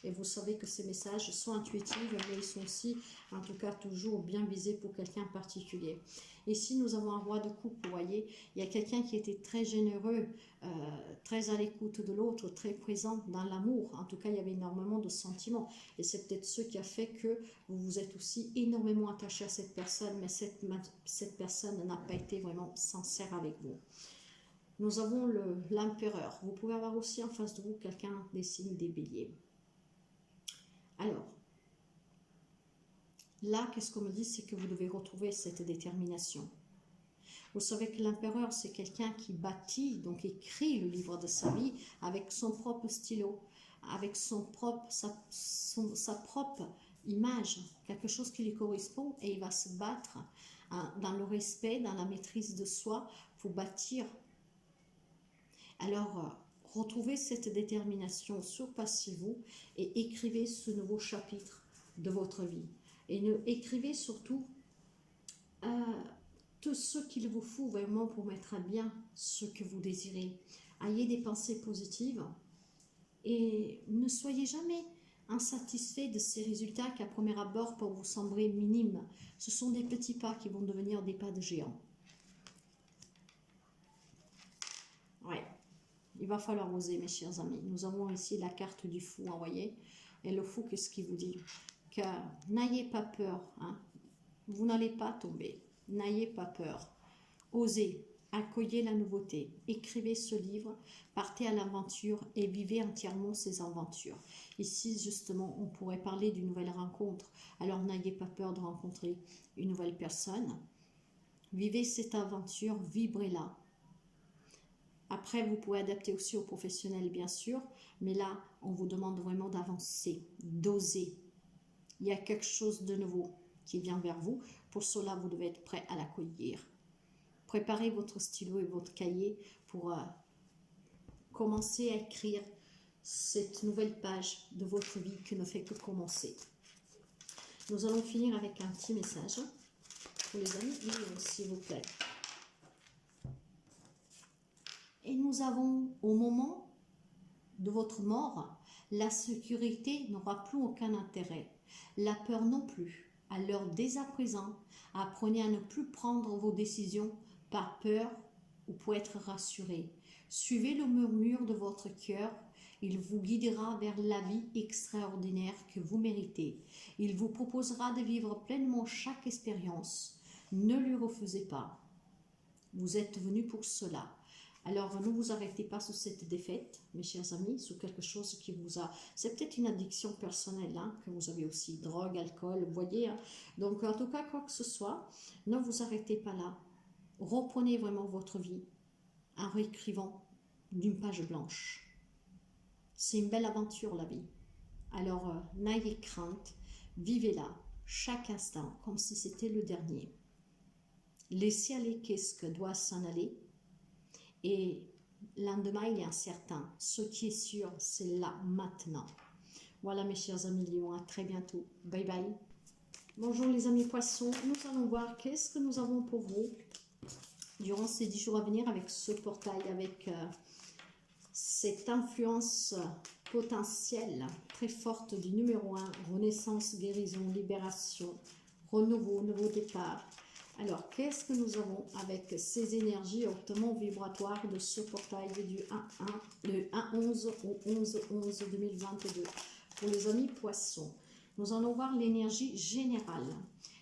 et vous savez que ces messages sont intuitifs mais ils sont aussi en tout cas toujours bien visés pour quelqu'un en particulier. Ici nous avons un roi de coupe, vous voyez, il y a quelqu'un qui était très généreux, très à l'écoute de l'autre, très présent dans l'amour. En tout cas il y avait énormément de sentiments et c'est peut-être ce qui a fait que vous vous êtes aussi énormément attaché à cette personne, mais cette personne n'a pas été vraiment sincère avec vous. Nous avons l'empereur. Vous pouvez avoir aussi en face de vous quelqu'un des signes des béliers. Alors, là, qu'est-ce qu'on me dit? C'est que vous devez retrouver cette détermination. Vous savez que l'empereur, c'est quelqu'un qui bâtit, donc écrit le livre de sa vie avec son propre stylo, avec sa propre image, quelque chose qui lui correspond et il va se battre dans le respect, dans la maîtrise de soi pour bâtir. Alors, retrouvez cette détermination, surpassez-vous et écrivez ce nouveau chapitre de votre vie. Et écrivez surtout tout ce qu'il vous faut vraiment pour mettre à bien ce que vous désirez. Ayez des pensées positives et ne soyez jamais insatisfait de ces résultats qu'à premier abord peuvent vous sembler minimes. Ce sont des petits pas qui vont devenir des pas de géant. Ouais, il va falloir oser, mes chers amis. Nous avons ici la carte du fou, vous voyez. Et le fou, qu'est-ce qu'il vous dit? Que n'ayez pas peur, hein. Vous n'allez pas tomber. N'ayez pas peur. Osez, accueillez la nouveauté. Écrivez ce livre, partez à l'aventure et vivez entièrement ces aventures. Ici, justement, on pourrait parler d'une nouvelle rencontre. Alors, n'ayez pas peur de rencontrer une nouvelle personne. Vivez cette aventure, vibrez-la. Après, vous pouvez adapter aussi aux professionnels, bien sûr, mais là, on vous demande vraiment d'avancer, d'oser. Il y a quelque chose de nouveau qui vient vers vous. Pour cela, vous devez être prêt à l'accueillir. Préparez votre stylo et votre cahier pour commencer à écrire cette nouvelle page de votre vie qui ne fait que commencer. Nous allons finir avec un petit message pour les amis, s'il vous plaît. Et nous avons, au moment de votre mort, la sécurité n'aura plus aucun intérêt, la peur non plus. Alors dès à présent, apprenez à ne plus prendre vos décisions par peur ou pour être rassuré. Suivez le murmure de votre cœur, il vous guidera vers la vie extraordinaire que vous méritez. Il vous proposera de vivre pleinement chaque expérience. Ne lui refusez pas. Vous êtes venu pour cela. Alors, ne vous arrêtez pas sur cette défaite, mes chers amis, sur quelque chose qui vous a... C'est peut-être une addiction personnelle, hein, que vous avez aussi, drogue, alcool, vous voyez. Hein. Donc, en tout cas, quoi que ce soit, ne vous arrêtez pas là. Reprenez vraiment votre vie en réécrivant d'une page blanche. C'est une belle aventure, la vie. Alors, n'ayez crainte, vivez-la chaque instant comme si c'était le dernier. Laissez aller qu'est-ce que doit s'en aller. Et lendemain, il est incertain. Ce qui est sûr, c'est là, maintenant. Voilà, mes chers amis lions, à très bientôt. Bye bye. Bonjour les amis poissons. Nous allons voir qu'est-ce que nous avons pour vous durant ces 10 jours à venir avec ce portail, avec cette influence potentielle très forte du numéro 1, renaissance, guérison, libération, renouveau, nouveau départ. Alors, qu'est-ce que nous avons avec ces énergies hautement vibratoires de ce portail du 1-11 au 11-11 2022 pour les amis poissons? Nous allons voir l'énergie générale.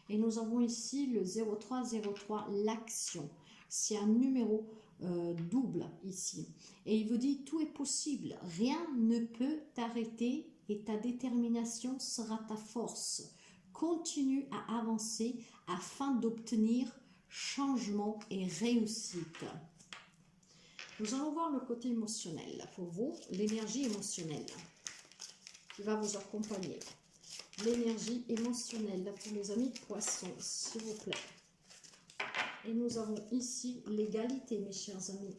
Et nous avons ici le 0303, l'action. C'est un numéro double ici. Et il vous dit, tout est possible. Rien ne peut t'arrêter et ta détermination sera ta force. Continue à avancer afin d'obtenir changement et réussite. Nous allons voir le côté émotionnel pour vous, l'énergie émotionnelle qui va vous accompagner. L'énergie émotionnelle pour les amis poissons, s'il vous plaît. Et nous avons ici l'égalité, mes chers amis.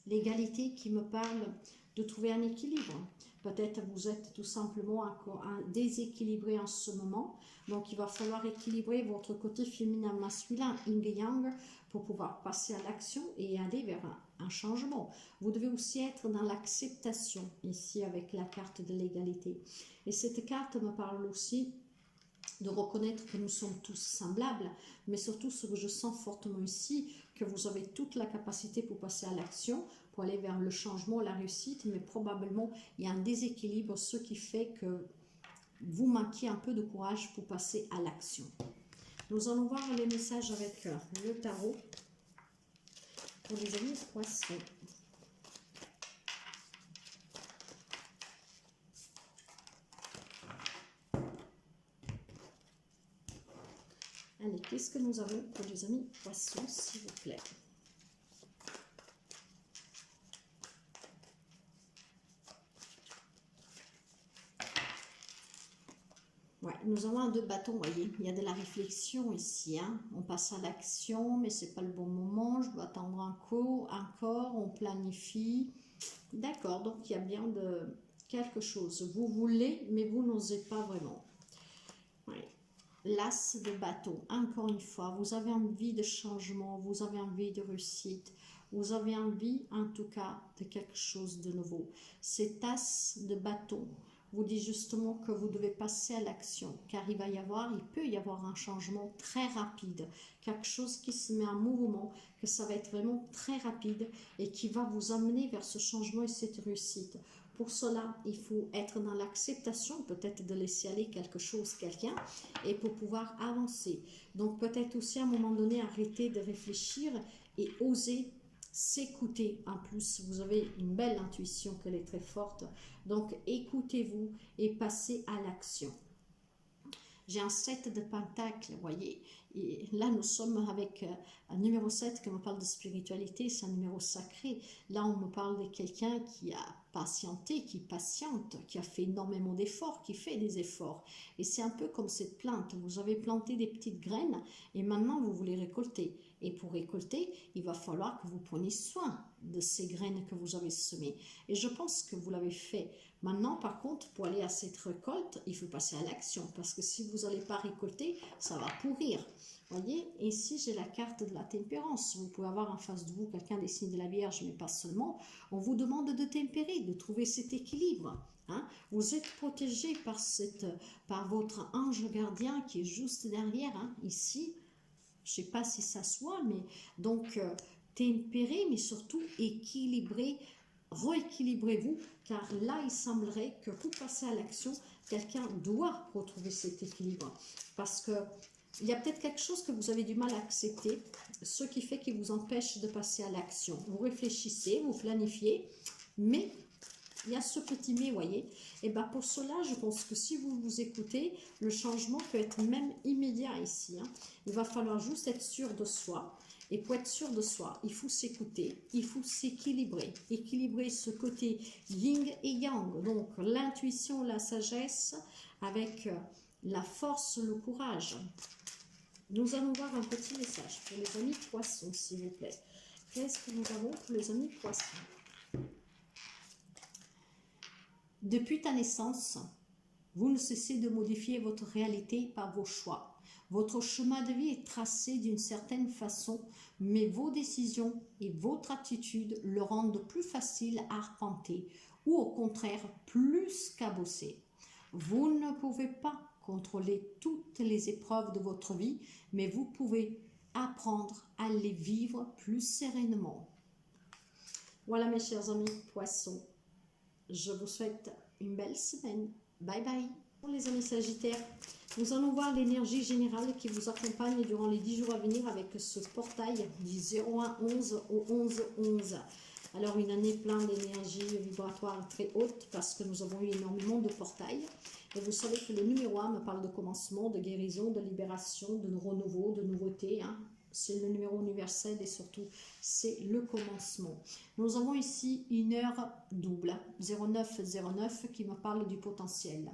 L'égalité qui me parle de trouver un équilibre. Peut-être vous êtes tout simplement déséquilibré en ce moment. Donc, il va falloir équilibrer votre côté féminin, masculin, yin et yang, pour pouvoir passer à l'action et aller vers un changement. Vous devez aussi être dans l'acceptation, ici, avec la carte de l'égalité. Et cette carte me parle aussi de reconnaître que nous sommes tous semblables, mais surtout ce que je sens fortement ici, que vous avez toute la capacité pour passer à l'action, pour aller vers le changement, la réussite, mais probablement il y a un déséquilibre, ce qui fait que vous manquez un peu de courage pour passer à l'action. Nous allons voir les messages avec le tarot pour les amis poissons. Allez, qu'est-ce que nous avons pour les amis poissons, s'il vous plaît? Ouais, nous avons un 2 bâtons, vous voyez, il y a de la réflexion ici, hein. On passe à l'action, mais c'est pas le bon moment, je dois attendre encore, on planifie. D'accord, donc il y a bien de quelque chose. Vous voulez, mais vous n'osez pas vraiment. Ouais. L'as de bâton, encore une fois, vous avez envie de changement, vous avez envie de réussite, vous avez envie en tout cas de quelque chose de nouveau. Cet as de bâton vous dit justement que vous devez passer à l'action, car il peut y avoir un changement très rapide, quelque chose qui se met en mouvement, que ça va être vraiment très rapide et qui va vous amener vers ce changement et cette réussite. Pour cela, il faut être dans l'acceptation, peut-être de laisser aller quelque chose, quelqu'un, et pour pouvoir avancer. Donc peut-être aussi à un moment donné, arrêter de réfléchir et oser s'écouter. En plus, vous avez une belle intuition qu'elle est très forte. Donc écoutez-vous et passez à l'action. J'ai un 7 de pentacles, vous voyez. Et là, nous sommes avec un numéro 7 qui me parle de spiritualité, c'est un numéro sacré. Là, on me parle de quelqu'un qui a patienté, qui patiente, qui a fait énormément d'efforts, qui fait des efforts. Et c'est un peu comme cette plante. Vous avez planté des petites graines et maintenant, vous voulez récolter. Et pour récolter, il va falloir que vous preniez soin de ces graines que vous avez semées. Et je pense que vous l'avez fait. Maintenant, par contre, pour aller à cette récolte, il faut passer à l'action. Parce que si vous n'allez pas récolter, ça va pourrir. Voyez, ici j'ai la carte de la tempérance. Vous pouvez avoir en face de vous quelqu'un des signes de la Vierge, mais pas seulement. On vous demande de tempérer, de trouver cet équilibre. Hein? Vous êtes protégé par votre ange gardien qui est juste derrière, hein, ici. Je ne sais pas si ça se voit, mais donc tempérer, mais surtout équilibrer, rééquilibrez-vous, car là, il semblerait que pour passer à l'action, quelqu'un doit retrouver cet équilibre. Parce que il y a peut-être quelque chose que vous avez du mal à accepter, ce qui fait qu'il vous empêche de passer à l'action. Vous réfléchissez, vous planifiez, mais il y a ce petit mais, voyez. Et bien pour cela, je pense que si vous vous écoutez, le changement peut être même immédiat ici. Hein. Il va falloir juste être sûr de soi. Et pour être sûr de soi, il faut s'écouter, il faut s'équilibrer. Équilibrer ce côté yin et yang, donc l'intuition, la sagesse, avec la force, le courage. Nous allons voir un petit message pour les amis poissons, s'il vous plaît. Qu'est-ce que nous avons pour les amis poissons? Depuis ta naissance, vous ne cessez de modifier votre réalité par vos choix. Votre chemin de vie est tracé d'une certaine façon, mais vos décisions et votre attitude le rendent plus facile à arpenter ou au contraire plus cabossé. Vous ne pouvez pas contrôler toutes les épreuves de votre vie, mais vous pouvez apprendre à les vivre plus sereinement. Voilà mes chers amis poissons. Je vous souhaite une belle semaine. Bye bye. Pour les amis Sagittaires, nous allons voir l'énergie générale qui vous accompagne durant les 10 jours à venir avec ce portail du 01-11 au 11-11. Alors une année pleine d'énergie vibratoire très haute parce que nous avons eu énormément de portails. Et vous savez que le numéro 1 me parle de commencement, de guérison, de libération, de renouveau, de nouveauté. Hein. C'est le numéro universel et surtout c'est le commencement. Nous avons ici une heure double, 0909, qui me parle du potentiel.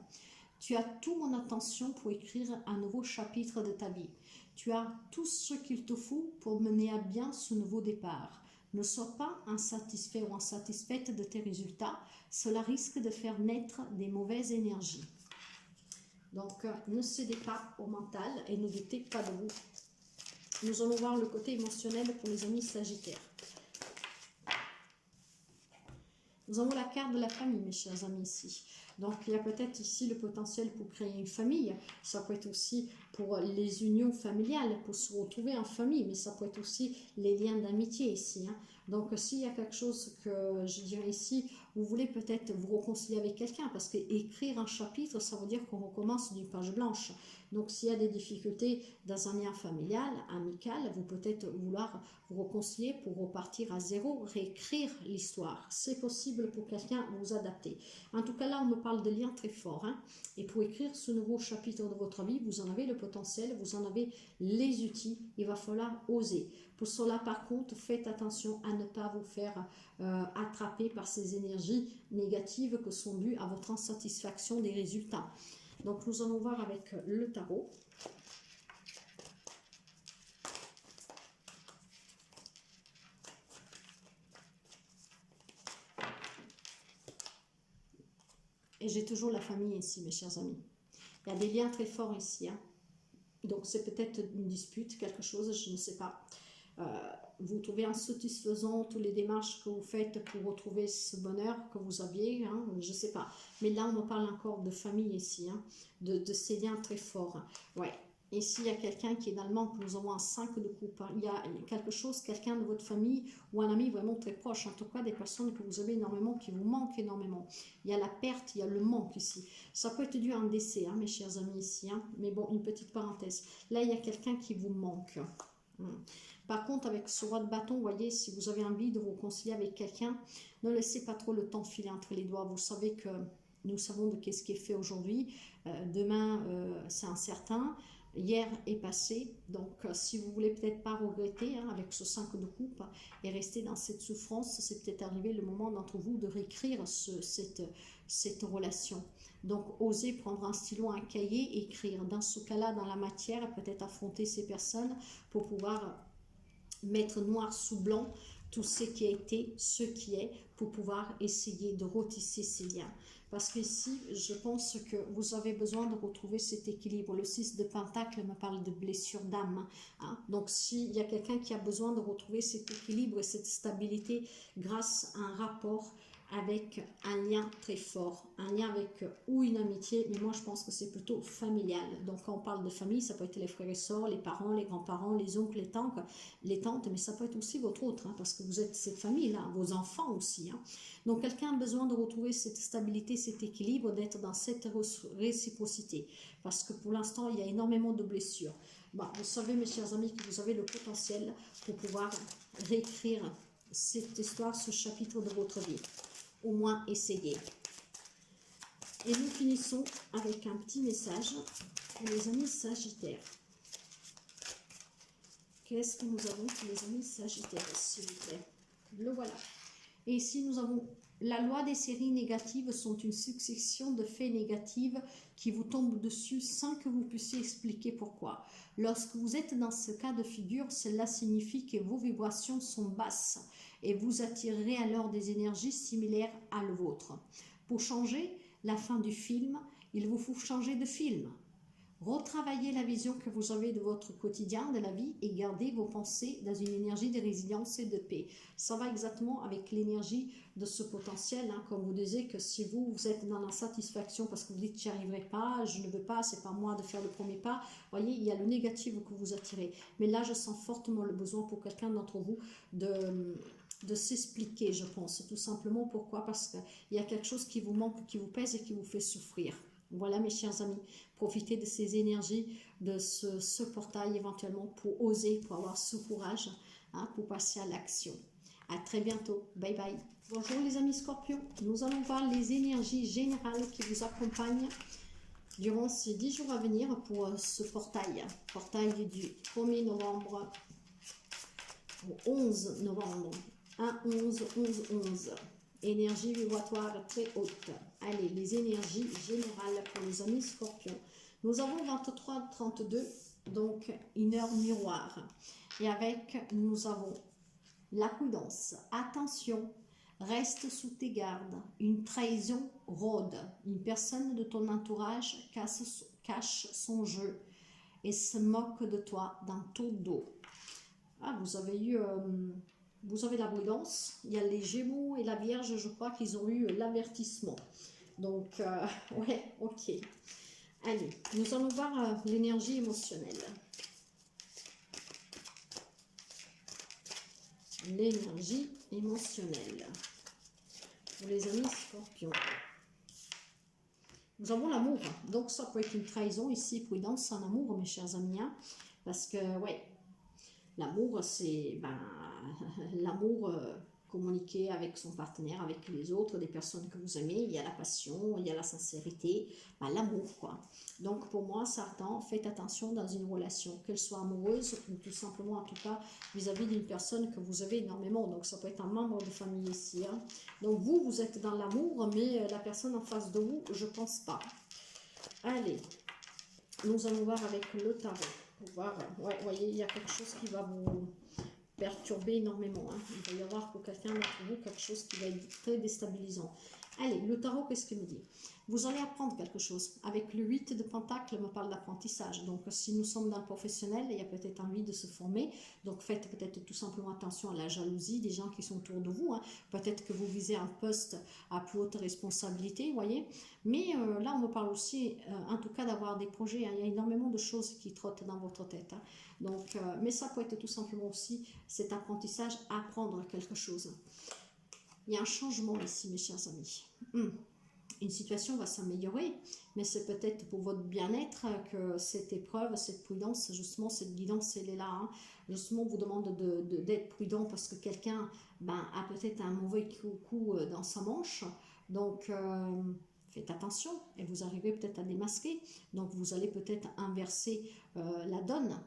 Tu as toute mon attention pour écrire un nouveau chapitre de ta vie. Tu as tout ce qu'il te faut pour mener à bien ce nouveau départ. Ne sois pas insatisfait ou insatisfaite de tes résultats. Cela risque de faire naître des mauvaises énergies. Donc, ne cédez pas au mental et ne doutez pas de vous. Nous allons voir le côté émotionnel pour les amis sagittaires. Nous avons la carte de la famille, mes chers amis, ici. Donc, il y a peut-être ici le potentiel pour créer une famille. Ça peut être aussi pour les unions familiales, pour se retrouver en famille. Mais ça peut être aussi les liens d'amitié ici. Hein. Donc, s'il y a quelque chose que je dirais ici, vous voulez peut-être vous réconcilier avec quelqu'un. Parce qu'écrire un chapitre, ça veut dire qu'on recommence d'une page blanche. Donc, s'il y a des difficultés dans un lien familial, amical, vous peut-être vouloir vous réconcilier pour repartir à zéro, réécrire l'histoire. C'est possible pour quelqu'un vous adapter. En tout cas, là, on me parle de liens très forts. Hein. Et pour écrire ce nouveau chapitre de votre vie, vous en avez le potentiel, vous en avez les outils. Il va falloir oser. Pour cela, par contre, faites attention à ne pas vous faire attraper par ces énergies négatives que sont dues à votre insatisfaction des résultats. Donc, nous allons voir avec le tarot. Et j'ai toujours la famille ici, mes chers amis. Il y a des liens très forts ici. Hein. Donc, c'est peut-être une dispute, quelque chose, je ne sais pas. vous trouvez insatisfaisant toutes les démarches que vous faites pour retrouver ce bonheur que vous aviez, hein, je ne sais pas. Mais là, on me parle encore de famille ici, hein, de ces liens très forts. Ouais. Ici, il y a quelqu'un qui est dans le manque, nous avons un 5 de coupe. Il y a quelque chose, quelqu'un de votre famille ou un ami vraiment très proche, en tout cas des personnes que vous avez énormément, qui vous manquent énormément. Il y a la perte, il y a le manque ici. Ça peut être dû à un décès, hein, mes chers amis ici, hein, mais bon, une petite parenthèse. Là, il y a quelqu'un qui vous manque. Par contre, avec ce roi de bâton, vous voyez, si vous avez envie de vous réconcilier avec quelqu'un, ne laissez pas trop le temps filer entre les doigts. Vous savez que nous savons de qu'est-ce qui est fait aujourd'hui. Demain, c'est incertain. Hier est passé, donc si vous voulez peut-être pas regretter hein, avec ce 5 de coupe et rester dans cette souffrance, c'est peut-être arrivé le moment d'entre vous de réécrire cette relation. Donc osez prendre un stylo, un cahier et écrire. Dans ce cas-là, dans la matière, peut-être affronter ces personnes pour pouvoir mettre noir sous blanc tout ce qui a été, ce qui est, pour pouvoir essayer de retisser ces liens. Parce qu'ici, je pense que vous avez besoin de retrouver cet équilibre. Le 6 de Pentacle me parle de blessure d'âme. Hein? Donc, s'il y a quelqu'un qui a besoin de retrouver cet équilibre et cette stabilité grâce à un rapport avec un lien très fort, un lien avec ou une amitié, mais moi je pense que c'est plutôt familial. Donc quand on parle de famille, ça peut être les frères et sœurs, les parents, les grands-parents, les oncles, les tantes, mais ça peut être aussi votre autre, hein, parce que vous êtes cette famille-là, vos enfants aussi. Hein. Donc quelqu'un a besoin de retrouver cette stabilité, cet équilibre, d'être dans cette réciprocité, parce que pour l'instant, il y a énormément de blessures. Bon, vous savez, mes chers amis, que vous avez le potentiel pour pouvoir réécrire cette histoire, ce chapitre de votre vie. Au moins essayer. Et nous finissons avec un petit message pour les amis Sagittaires. Qu'est-ce que nous avons pour les amis Sagittaires, s'il vous plaît? Le voilà. Et ici, nous avons la loi des séries négatives sont une succession de faits négatifs qui vous tombent dessus sans que vous puissiez expliquer pourquoi. Lorsque vous êtes dans ce cas de figure, cela signifie que vos vibrations sont basses et vous attirerez alors des énergies similaires à la vôtre. Pour changer la fin du film, il vous faut changer de film. Retravaillez la vision que vous avez de votre quotidien, de la vie, et gardez vos pensées dans une énergie de résilience et de paix. Ça va exactement avec l'énergie de ce potentiel, hein, comme vous disiez que si vous êtes dans l'insatisfaction parce que vous dites « j'y arriverai pas, je ne veux pas, c'est pas moi de faire le premier pas », voyez, il y a le négatif que vous attirez. Mais là, je sens fortement le besoin pour quelqu'un d'entre vous de s'expliquer, je pense, tout simplement. Pourquoi? Parce qu'il y a quelque chose qui vous manque, qui vous pèse et qui vous fait souffrir. Voilà, mes chers amis, profitez de ces énergies, de ce portail éventuellement pour oser, pour avoir ce courage, hein, pour passer à l'action. À très bientôt. Bye bye. Bonjour les amis Scorpions. Nous allons voir les énergies générales qui vous accompagnent durant ces 10 jours à venir pour ce portail. Portail du 1er novembre au 11 novembre. 1, 11, 11, 11. Énergie vibratoire très haute. Allez, les énergies générales pour les amis Scorpions. Nous avons 23-32, donc une heure miroir. Et avec, nous avons la prudence. Attention, reste sous tes gardes. Une trahison rôde. Une personne de ton entourage cache son jeu et se moque de toi dans ton dos. Ah, vous avez eu... vous avez la prudence, il y a les Gémeaux et la Vierge, je crois qu'ils ont eu l'avertissement. Donc, ouais, ok. Allez, nous allons voir l'énergie émotionnelle. L'énergie émotionnelle. Pour les amis Scorpions. Nous avons l'amour. Donc, ça peut être une trahison ici, prudence en amour, mes chers amis. Hein, parce que, ouais, l'amour, c'est... l'amour communiquer avec son partenaire, avec les autres, des personnes que vous aimez, il y a la passion, il y a la sincérité, l'amour quoi. Donc pour moi, certains, faites attention dans une relation, qu'elle soit amoureuse ou tout simplement en tout cas vis-à-vis d'une personne que vous avez énormément. Donc ça peut être un membre de famille ici. Hein. Donc vous êtes dans l'amour, mais la personne en face de vous, je pense pas. Allez, nous allons voir avec le tarot. Pour voir, ouais, vous voyez, il y a quelque chose qui va vous perturber énormément. Hein. Il va y avoir pour quelqu'un d'entre vous quelque chose qui va être très déstabilisant. Allez, le tarot, qu'est-ce qu'il me dit? Vous allez apprendre quelque chose. Avec le 8 de Pentacle, me parle d'apprentissage. Donc, si nous sommes dans le professionnel, il y a peut-être envie de se former. Donc, faites peut-être tout simplement attention à la jalousie des gens qui sont autour de vous. Hein. Peut-être que vous visez un poste à plus haute responsabilité, vous voyez. Mais là, on me parle aussi, en tout cas, d'avoir des projets. Hein. Il y a énormément de choses qui trottent dans votre tête. Hein. Donc, mais ça peut être tout simplement aussi cet apprentissage, apprendre quelque chose. Il y a un changement ici, mes chers amis. Une situation va s'améliorer, mais c'est peut-être pour votre bien-être que cette épreuve, cette prudence, justement, cette guidance, elle est là. Hein. Justement, on vous demande d'être prudent parce que quelqu'un a peut-être un mauvais coup dans sa manche. Donc, faites attention et vous arrivez peut-être à démasquer. Donc, vous allez peut-être inverser la donne.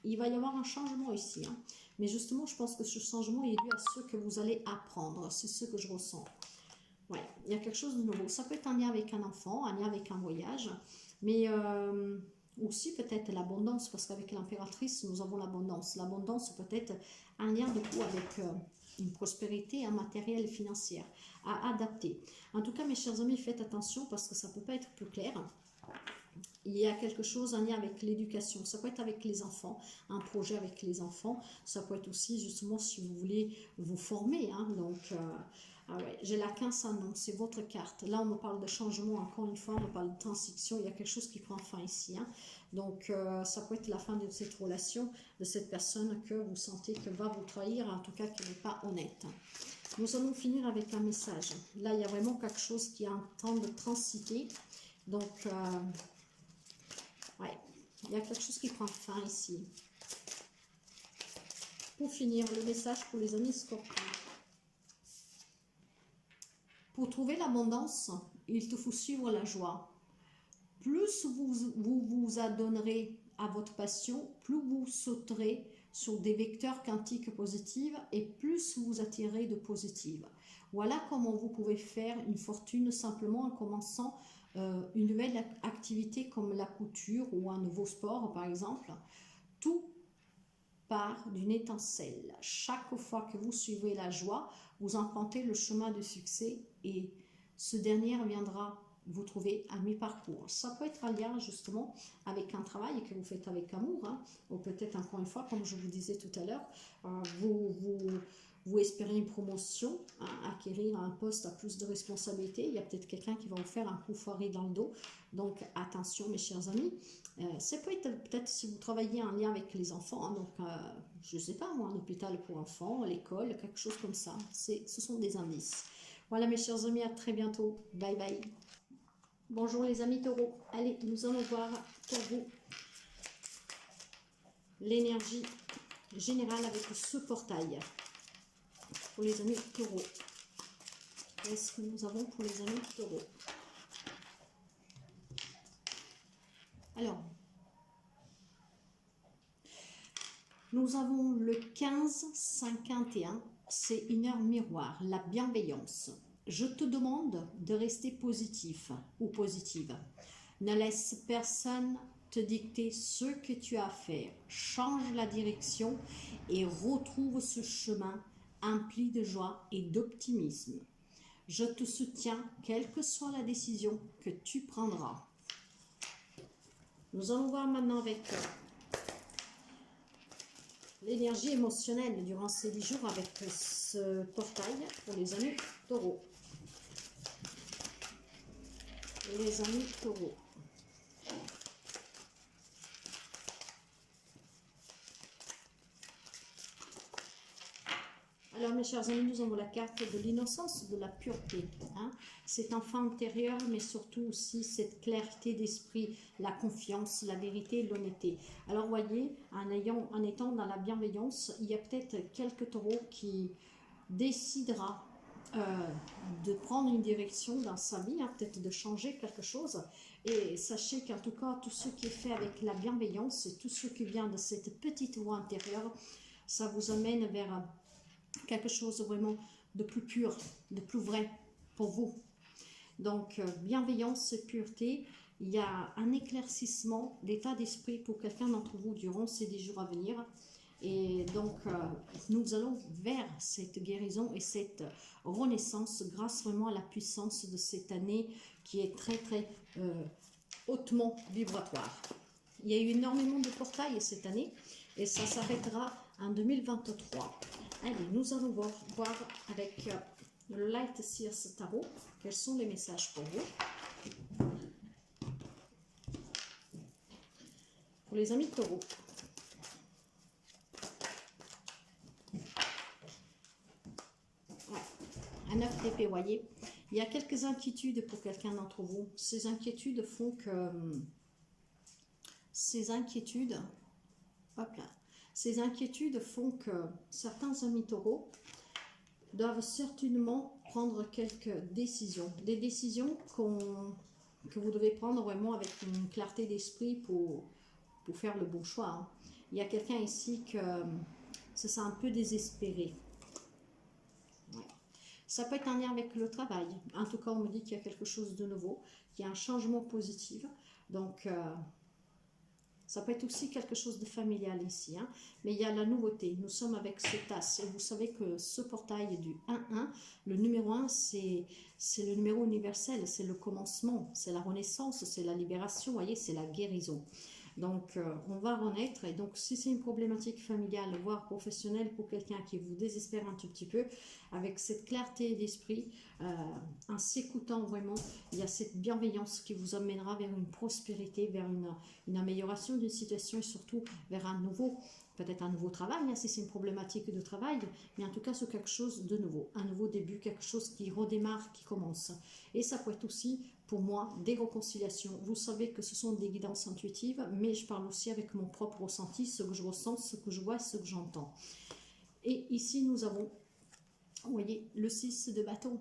Il va y avoir un changement ici. Hein. Mais justement, je pense que ce changement est dû à ce que vous allez apprendre. C'est ce que je ressens. Ouais, il y a quelque chose de nouveau. Ça peut être un lien avec un enfant, un lien avec un voyage, mais aussi peut-être l'abondance, parce qu'avec l'impératrice, nous avons l'abondance. L'abondance peut être un lien de coup avec une prospérité matérielle et financière à adapter. En tout cas, mes chers amis, faites attention parce que ça ne peut pas être plus clair. Il y a quelque chose, un lien avec l'éducation. Ça peut être avec les enfants, un projet avec les enfants. Ça peut être aussi justement si vous voulez vous former. Hein, donc, ah ouais, j'ai la 15 non, c'est votre carte. Là, on me parle de changement, encore une fois, on me parle de transition. Il y a quelque chose qui prend fin ici. Hein. Donc, ça peut être la fin de cette relation, de cette personne que vous sentez que va vous trahir, en tout cas qui n'est pas honnête. Nous allons finir avec un message. Là, il y a vraiment quelque chose qui est en train de transiter. Donc, ouais, il y a quelque chose qui prend fin ici. Pour finir, le message pour les amis Scorpions. Pour trouver l'abondance, il te faut suivre la joie. Plus vous adonnerez à votre passion, plus vous sauterez sur des vecteurs quantiques positifs et plus vous attirez de positives. Voilà comment vous pouvez faire une fortune simplement en commençant une nouvelle activité comme la couture ou un nouveau sport par exemple. Tout part d'une étincelle. Chaque fois que vous suivez la joie, vous empruntez le chemin de succès et ce dernier viendra vous trouver à mi-parcours. Ça peut être un lien justement avec un travail que vous faites avec amour, hein, ou peut-être encore une fois, comme je vous disais tout à l'heure, vous espérez une promotion, hein, acquérir un poste à plus de responsabilité. Il y a peut-être quelqu'un qui va vous faire un coup foiré dans le dos. Donc attention mes chers amis. Ça peut être peut-être si vous travaillez en lien avec les enfants, hein, donc je ne sais pas moi, un hôpital pour enfants, l'école, quelque chose comme ça. Ce sont des indices. Voilà mes chers amis, à très bientôt. Bye bye. Bonjour les amis taureaux. Allez, nous allons voir pour vous l'énergie générale avec ce portail. Pour les amis taureaux. Qu'est-ce que nous avons pour les amis taureaux? Alors, nous avons le 15-51, c'est une heure miroir, la bienveillance. Je te demande de rester positif ou positive. Ne laisse personne te dicter ce que tu as à faire. Change la direction et retrouve ce chemin empli de joie et d'optimisme. Je te soutiens, quelle que soit la décision que tu prendras. Nous allons voir maintenant avec l'énergie émotionnelle durant ces 10 jours avec ce portail pour les amis taureaux. Les amis taureaux. Alors mes chers amis, nous avons la carte de l'innocence, de la pureté. Hein. Cet enfant intérieur, mais surtout aussi cette clarté d'esprit, la confiance, la vérité, l'honnêteté. Alors voyez, en étant dans la bienveillance, il y a peut-être quelques taureaux qui décidera de prendre une direction dans sa vie, hein, peut-être de changer quelque chose. Et sachez qu'en tout cas, tout ce qui est fait avec la bienveillance et tout ce qui vient de cette petite voix intérieure, ça vous amène vers quelque chose vraiment de plus pur, de plus vrai pour vous. Donc, bienveillance et pureté, il y a un éclaircissement d'état d'esprit pour quelqu'un d'entre vous durant ces 10 jours à venir. Et donc, nous allons vers cette guérison et cette renaissance grâce vraiment à la puissance de cette année qui est très, très hautement vibratoire. Il y a eu énormément de portails cette année et ça s'arrêtera en 2023. Allez, nous allons voir avec le Light Seers Tarot quels sont les messages pour vous. Pour les amis taureaux. Un 9 d'épée, voyez. Il y a quelques inquiétudes pour quelqu'un d'entre vous. Ces inquiétudes font que... Ces inquiétudes font que certains amis taureaux doivent certainement prendre quelques décisions. Des décisions que vous devez prendre vraiment avec une clarté d'esprit pour faire le bon choix. Hein. Il y a quelqu'un ici que se sent un peu désespéré. Ouais. Ça peut être en lien avec le travail. En tout cas, on me dit qu'il y a quelque chose de nouveau, qu'il y a un changement positif. Donc, ça peut être aussi quelque chose de familial ici. Hein. Mais il y a la nouveauté. Nous sommes avec cet as. Et vous savez que ce portail du 1-1, le numéro 1, c'est le numéro universel. C'est le commencement. C'est la renaissance. C'est la libération. Vous voyez, c'est la guérison. Donc, on va renaître. Et donc, si c'est une problématique familiale, voire professionnelle, pour quelqu'un qui vous désespère un tout petit peu, avec cette clarté d'esprit, en s'écoutant vraiment, il y a cette bienveillance qui vous amènera vers une prospérité, vers une amélioration d'une situation et surtout vers un nouveau, peut-être un nouveau travail, hein, si c'est une problématique de travail, mais en tout cas, c'est quelque chose de nouveau, un nouveau début, quelque chose qui redémarre, qui commence. Et ça peut être aussi, pour moi, des réconciliations. Vous savez que ce sont des guidances intuitives, mais je parle aussi avec mon propre ressenti, ce que je ressens, ce que je vois, ce que j'entends. Et ici, nous avons, vous voyez, le 6 de bâton.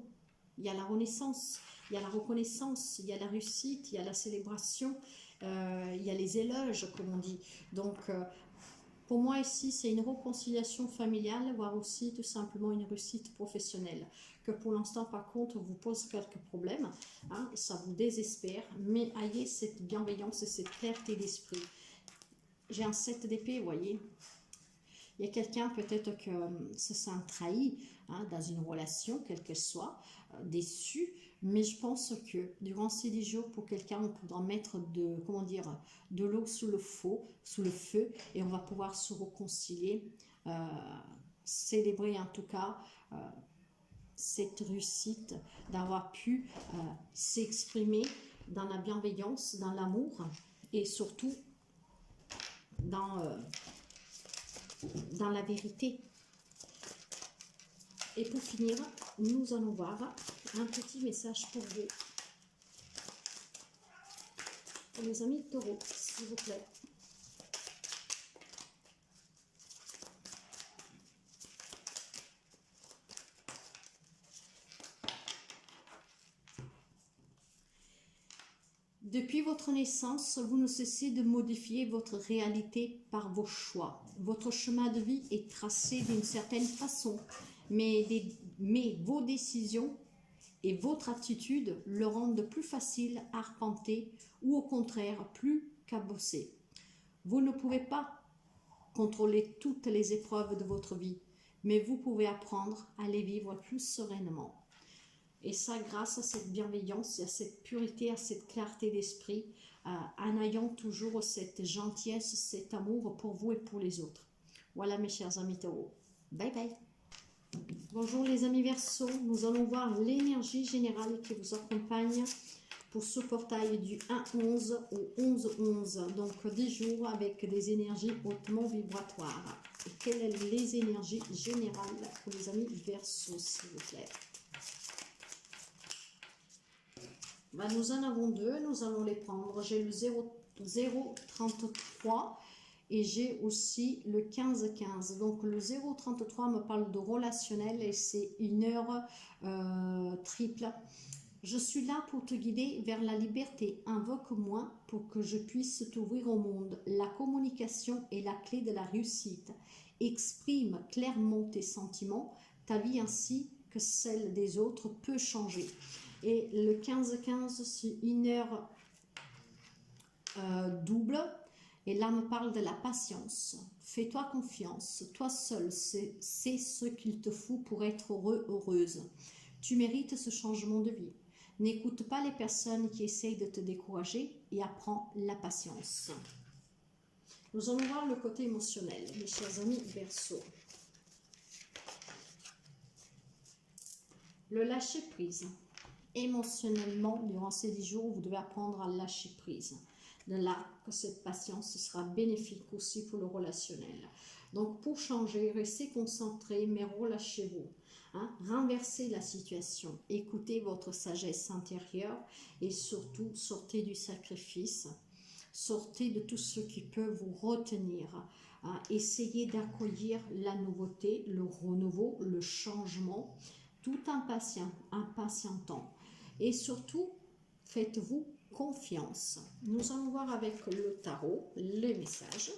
Il y a la renaissance, il y a la reconnaissance, il y a la réussite, il y a la célébration, il y a les éloges, comme on dit. Donc, pour moi, ici, c'est une réconciliation familiale, voire aussi tout simplement une réussite professionnelle. Que pour l'instant, par contre, vous pose quelques problèmes, hein, ça vous désespère, mais ayez cette bienveillance et cette clarté d'esprit. J'ai un 7 d'épée, vous voyez. Il y a quelqu'un peut-être que se sent trahi hein, dans une relation, quelle qu'elle soit, déçu. Mais je pense que durant ces 10 jours, pour quelqu'un, on pourra mettre de l'eau sous le feu, et on va pouvoir se réconcilier, célébrer en tout cas cette réussite, d'avoir pu s'exprimer dans la bienveillance, dans l'amour et surtout dans la vérité. Et pour finir, nous allons voir un petit message pour vous. Pour les amis taureaux, s'il vous plaît. Depuis votre naissance, vous ne cessez de modifier votre réalité par vos choix. Votre chemin de vie est tracé d'une certaine façon, mais vos décisions et votre attitude le rendent plus facile à arpenter ou au contraire plus cabossé. Vous ne pouvez pas contrôler toutes les épreuves de votre vie, mais vous pouvez apprendre à les vivre plus sereinement. Et ça, grâce à cette bienveillance, à cette pureté, à cette clarté d'esprit, en ayant toujours cette gentillesse, cet amour pour vous et pour les autres. Voilà mes chers amis taureaux. Bye bye. Bonjour les amis Verseaux. Nous allons voir l'énergie générale qui vous accompagne pour ce portail du 1-11 au 11-11. Donc 10 jours avec des énergies hautement vibratoires. Et quelles sont les énergies générales pour les amis Verseaux, s'il vous plaît? Ben, nous en avons deux, nous allons les prendre. J'ai le 033 et j'ai aussi le 15-15. Donc le 033 me parle de relationnel et c'est une heure triple. Je suis là pour te guider vers la liberté. Invoque-moi pour que je puisse t'ouvrir au monde. La communication est la clé de la réussite. Exprime clairement tes sentiments. Ta vie ainsi que celle des autres peut changer. Et le 15-15, c'est une heure double. Et là, on parle de la patience. Fais-toi confiance. Toi seul, c'est ce qu'il te faut pour être heureux, heureuse. Tu mérites ce changement de vie. N'écoute pas les personnes qui essayent de te décourager et apprends la patience. Nous allons voir le côté émotionnel, mes chers amis Verseau. Le lâcher prise. Émotionnellement, durant ces 10 jours, vous devez apprendre à lâcher prise. De là que cette patience sera bénéfique aussi pour le relationnel. Donc pour changer, restez concentré, mais relâchez-vous. Hein? Renversez la situation, écoutez votre sagesse intérieure et surtout sortez du sacrifice, sortez de tout ce qui peut vous retenir. Hein? Essayez d'accueillir la nouveauté, le renouveau, le changement, tout impatientant. Et surtout, faites-vous confiance. Nous allons voir avec le tarot les messages.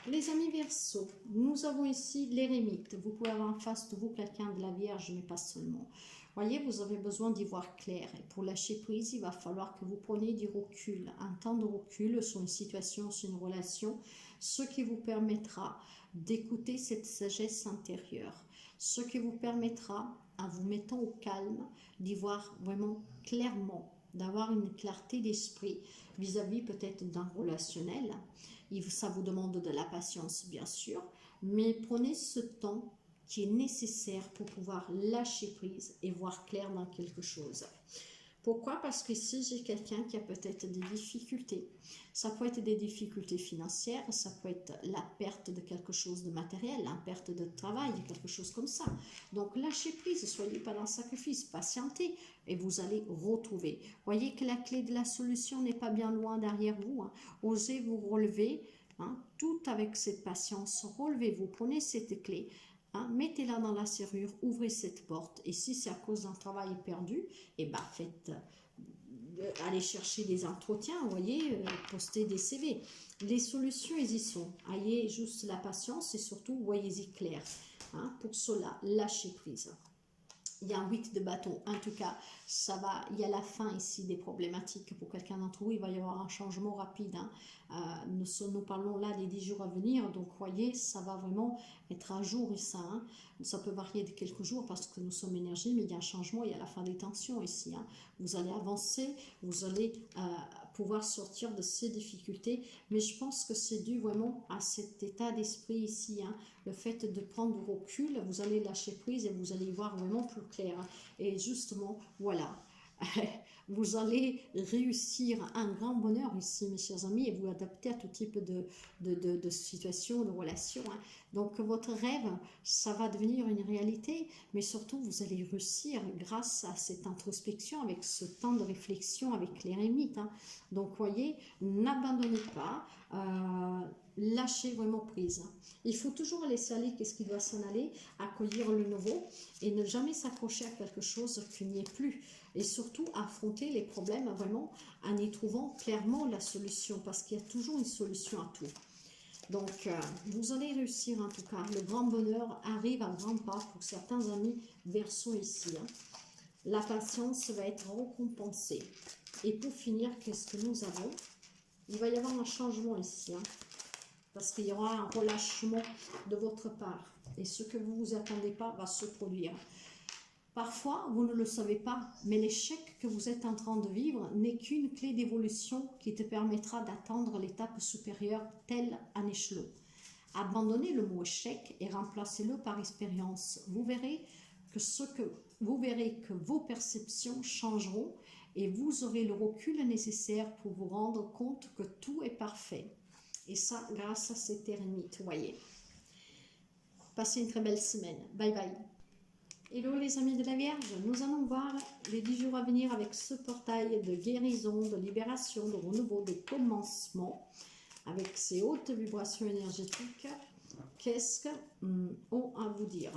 Les amis Verseau, nous avons ici l'Érémite. Vous pouvez avoir en face de vous quelqu'un de la Vierge, mais pas seulement. Voyez, vous avez besoin d'y voir clair. Et pour lâcher prise, il va falloir que vous preniez du recul. Un temps de recul sur une situation, sur une relation, ce qui vous permettra d'écouter cette sagesse intérieure. Ce qui vous permettra, en vous mettant au calme, d'y voir vraiment clairement, d'avoir une clarté d'esprit vis-à-vis peut-être d'un relationnel. Ça vous demande de la patience, bien sûr, mais prenez ce temps qui est nécessaire pour pouvoir lâcher prise et voir clair dans quelque chose. Pourquoi? Parce que si j'ai quelqu'un qui a peut-être des difficultés, ça peut être des difficultés financières, ça peut être la perte de quelque chose de matériel, la perte de travail, quelque chose comme ça. Donc lâchez prise, soyez pas dans le sacrifice, patientez et vous allez retrouver. Voyez que la clé de la solution n'est pas bien loin derrière vous. Hein. Osez vous relever, hein, tout avec cette patience, relevez-vous, prenez cette clé. Hein, mettez-la dans la serrure, ouvrez cette porte et si c'est à cause d'un travail perdu, eh ben faites, allez chercher des entretiens, vous voyez, postez des CV. Les solutions, elles y sont. Ayez juste la patience et surtout, voyez-y clair. Hein, pour cela, lâchez prise. Il y a un 8 de bâton, en tout cas, ça va, il y a la fin ici des problématiques pour quelqu'un d'entre vous, il va y avoir un changement rapide. Hein. Nous parlons là des 10 jours à venir, donc voyez, ça va vraiment être un jour et ça. Hein. Ça peut varier de quelques jours parce que nous sommes énergie, mais il y a un changement, il y a la fin des tensions ici. Hein. Vous allez avancer, vous allez pouvoir sortir de ces difficultés, mais je pense que c'est dû vraiment à cet état d'esprit ici, hein. Le fait de prendre du recul, vous allez lâcher prise et vous allez y voir vraiment plus clair. Et justement, voilà, vous allez réussir un grand bonheur ici, mes chers amis, et vous adapter à tout type de situation, de relation. Hein. Donc, votre rêve, ça va devenir une réalité, mais surtout, vous allez réussir grâce à cette introspection, avec ce temps de réflexion, avec l'Érémite. Hein. Donc, voyez, n'abandonnez pas, lâchez vraiment prise. Il faut toujours laisser aller qu'est-ce qui doit s'en aller, accueillir le nouveau et ne jamais s'accrocher à quelque chose qui n'y est plus. Et surtout affronter les problèmes vraiment en y trouvant clairement la solution parce qu'il y a toujours une solution à tout. Donc vous allez réussir en tout cas. Le grand bonheur arrive à grands pas pour certains amis Verseau ici. Hein. La patience va être récompensée. Et pour finir, qu'est-ce que nous avons? Il va y avoir un changement ici. Hein. Parce qu'il y aura un relâchement de votre part. Et ce que vous ne vous attendez pas va se produire. Parfois, vous ne le savez pas, mais l'échec que vous êtes en train de vivre n'est qu'une clé d'évolution qui te permettra d'atteindre l'étape supérieure, telle un échelon. Abandonnez le mot échec et remplacez-le par expérience. Vous verrez que vos perceptions changeront et vous aurez le recul nécessaire pour vous rendre compte que tout est parfait. Et ça, grâce à cette Érémite, vous voyez. Passez une très belle semaine. Bye bye. Hello les amis de la Vierge, nous allons voir les 10 jours à venir avec ce portail de guérison, de libération, de renouveau, de commencement, avec ces hautes vibrations énergétiques. Qu'est-ce qu'on a à vous dire?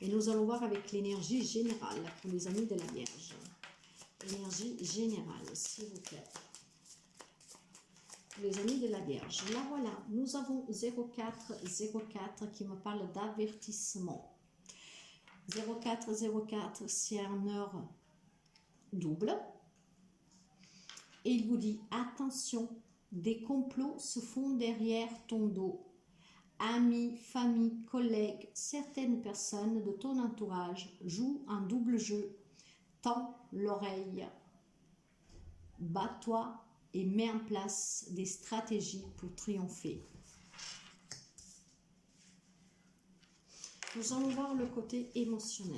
Et nous allons voir avec l'énergie générale pour les amis de la Vierge. énergie générale, s'il vous plaît. Les amis de la Vierge, là voilà, nous avons 0404 qui me parle d'avertissement. 0404, c'est un heure double. Et il vous dit, attention, des complots se font derrière ton dos. Amis, famille, collègues, certaines personnes de ton entourage jouent un double jeu. Tends l'oreille, bats-toi et mets en place des stratégies pour triompher. Nous allons voir le côté émotionnel.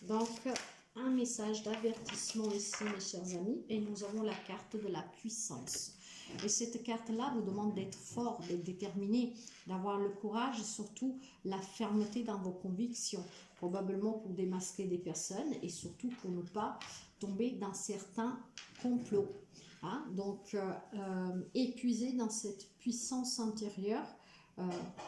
Donc, un message d'avertissement ici, mes chers amis, et nous avons la carte de la puissance. Et cette carte-là vous demande d'être fort, d'être déterminé, d'avoir le courage et surtout la fermeté dans vos convictions, probablement pour démasquer des personnes et surtout pour ne pas tomber dans certains complots. Hein? Donc, épuisé dans cette puissance intérieure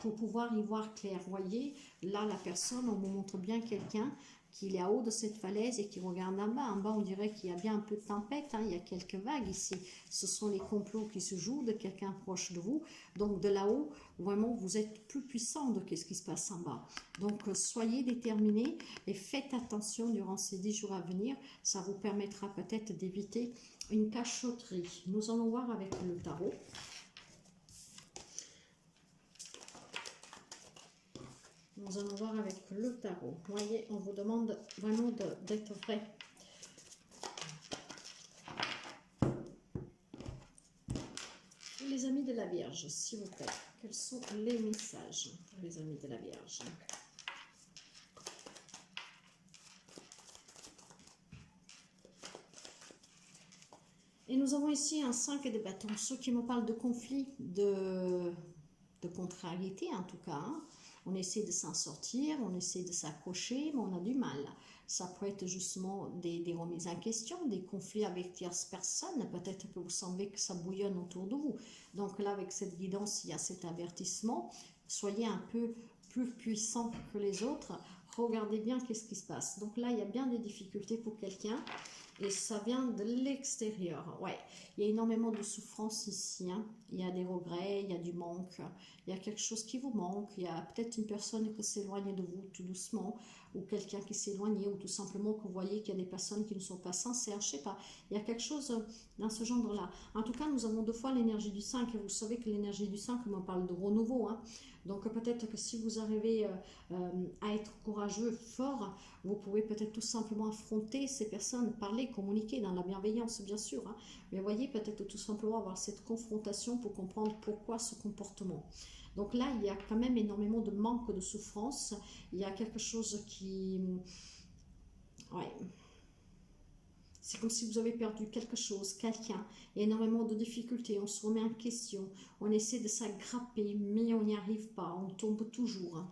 pour pouvoir y voir clair. Vous voyez, là, la personne, on vous montre bien quelqu'un qui est à haut de cette falaise et qui regarde en bas. En bas, on dirait qu'il y a bien un peu de tempête, hein, il y a quelques vagues ici. Ce sont les complots qui se jouent de quelqu'un proche de vous. Donc, de là-haut, vraiment, vous êtes plus puissant de ce qui se passe en bas. Donc, soyez déterminés et faites attention durant ces 10 jours à venir. Ça vous permettra peut-être d'éviter une cachotterie. Nous allons voir avec le tarot. Nous allons voir avec le tarot. Vous voyez, on vous demande vraiment d'être vrai. Les amis de la Vierge, s'il vous plaît, quels sont les messages pour les amis de la Vierge? Et nous avons ici un 5 de bâtons. Ceux qui me parlent de conflit, de contrariété en tout cas, hein. On essaie de s'en sortir, on essaie de s'accrocher, mais on a du mal. Ça peut être justement des remises en question, des conflits avec tierces personnes. Peut-être que vous semblez que ça bouillonne autour de vous. Donc là, avec cette guidance, il y a cet avertissement. Soyez un peu plus puissant que les autres. Regardez bien qu'est-ce qui se passe. Donc là, il y a bien des difficultés pour quelqu'un. Et ça vient de l'extérieur. Ouais, il y a énormément de souffrance ici. Hein. Il y a des regrets, il y a du manque. Il y a quelque chose qui vous manque. Il y a peut-être une personne qui s'éloigne de vous tout doucement. Ou quelqu'un qui s'est éloigné. Ou tout simplement que vous voyez qu'il y a des personnes qui ne sont pas sincères. Je ne sais pas. Il y a quelque chose dans ce genre-là. En tout cas, nous avons 2 fois l'énergie du 5. Et vous savez que l'énergie du 5, on parle de renouveau. Hein. Donc peut-être que si vous arrivez à être courageux, fort, vous pouvez peut-être tout simplement affronter ces personnes, parler, communiquer dans la bienveillance bien sûr. Hein. Mais voyez, peut-être tout simplement avoir cette confrontation pour comprendre pourquoi ce comportement. Donc là, il y a quand même énormément de manque, de souffrance. Il y a quelque chose qui... Ouais... C'est comme si vous avez perdu quelque chose, quelqu'un. Il y a énormément de difficultés, on se remet en question, on essaie de s'aggrapper, mais on n'y arrive pas, on tombe toujours. Hein.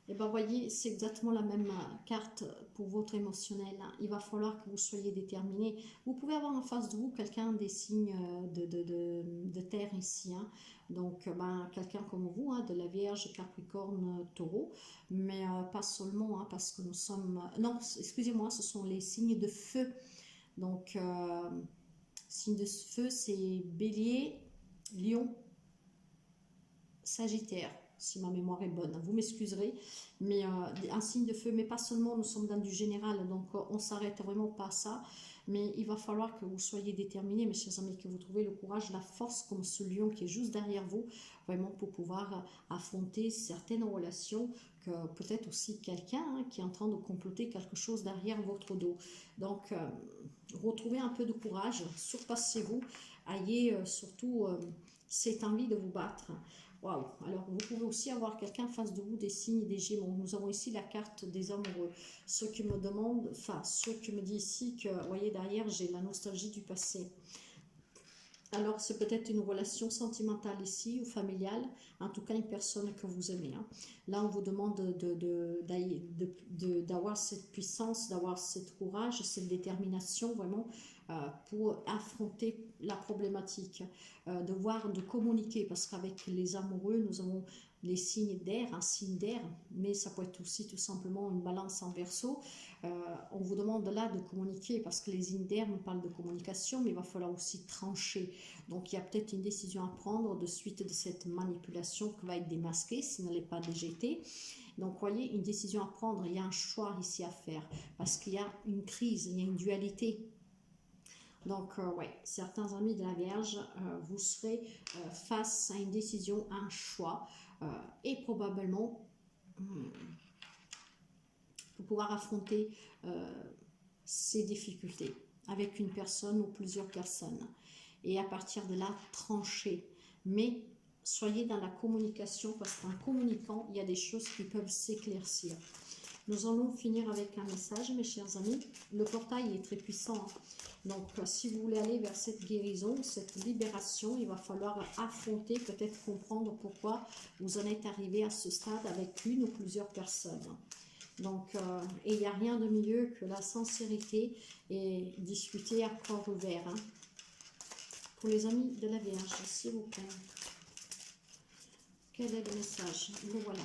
Et bien, voyez, c'est exactement la même carte pour votre émotionnel. Il va falloir que vous soyez déterminé. Vous pouvez avoir en face de vous quelqu'un des signes de terre ici. Hein. Donc, quelqu'un comme vous, hein, de la Vierge, Capricorne, Taureau. Mais pas seulement, hein, parce que nous sommes... non, excusez-moi, ce sont les signes de feu. Donc, signes de feu, c'est Bélier, Lion, Sagittaire. Si ma mémoire est bonne, vous m'excuserez, mais un signe de feu, mais pas seulement, nous sommes dans du général, donc on s'arrête vraiment pas à ça, mais il va falloir que vous soyez déterminés, mes chers amis, que vous trouvez le courage, la force, comme ce lion qui est juste derrière vous, vraiment pour pouvoir affronter certaines relations, que peut-être aussi quelqu'un hein, qui est en train de comploter quelque chose derrière votre dos. Donc, retrouvez un peu de courage, surpassez-vous, ayez surtout cette envie de vous battre. Waouh! Alors, vous pouvez aussi avoir quelqu'un en face de vous, des signes, des gémeaux. Nous avons ici la carte des amoureux. Ceux qui me demandent, enfin, ceux qui me disent ici que, vous voyez, derrière, j'ai la nostalgie du passé. Alors, c'est peut-être une relation sentimentale ici ou familiale, en tout cas une personne que vous aimez. Hein. Là, on vous demande d'avoir cette puissance, d'avoir cette courage, cette détermination vraiment pour affronter la problématique, de communiquer, parce qu'avec les amoureux, nous avons les signes d'air, un signe d'air, mais ça peut être aussi tout simplement une balance en Verseau. On vous demande là de communiquer parce que les signes d'air nous parlent de communication, mais il va falloir aussi trancher. Donc il y a peut-être une décision à prendre de suite de cette manipulation qui va être démasquée si elle n'est pas DGT. Donc, vous voyez, une décision à prendre, il y a un choix ici à faire parce qu'il y a une crise, il y a une dualité. Donc, ouais, certains amis de la Vierge, vous serez face à une décision, un choix et probablement pour pouvoir affronter ces difficultés avec une personne ou plusieurs personnes. Et à partir de là, trancher. Mais soyez dans la communication parce qu'en communiquant, il y a des choses qui peuvent s'éclaircir. Nous allons finir avec un message, mes chers amis. Le portail est très puissant. Donc, si vous voulez aller vers cette guérison, cette libération, il va falloir affronter, peut-être comprendre pourquoi vous en êtes arrivé à ce stade avec une ou plusieurs personnes. Donc, et il n'y a rien de mieux que la sincérité et discuter à corps ouvert. Hein. Pour les amis de la Vierge, s'il vous plaît. Quel est le message? Le voilà.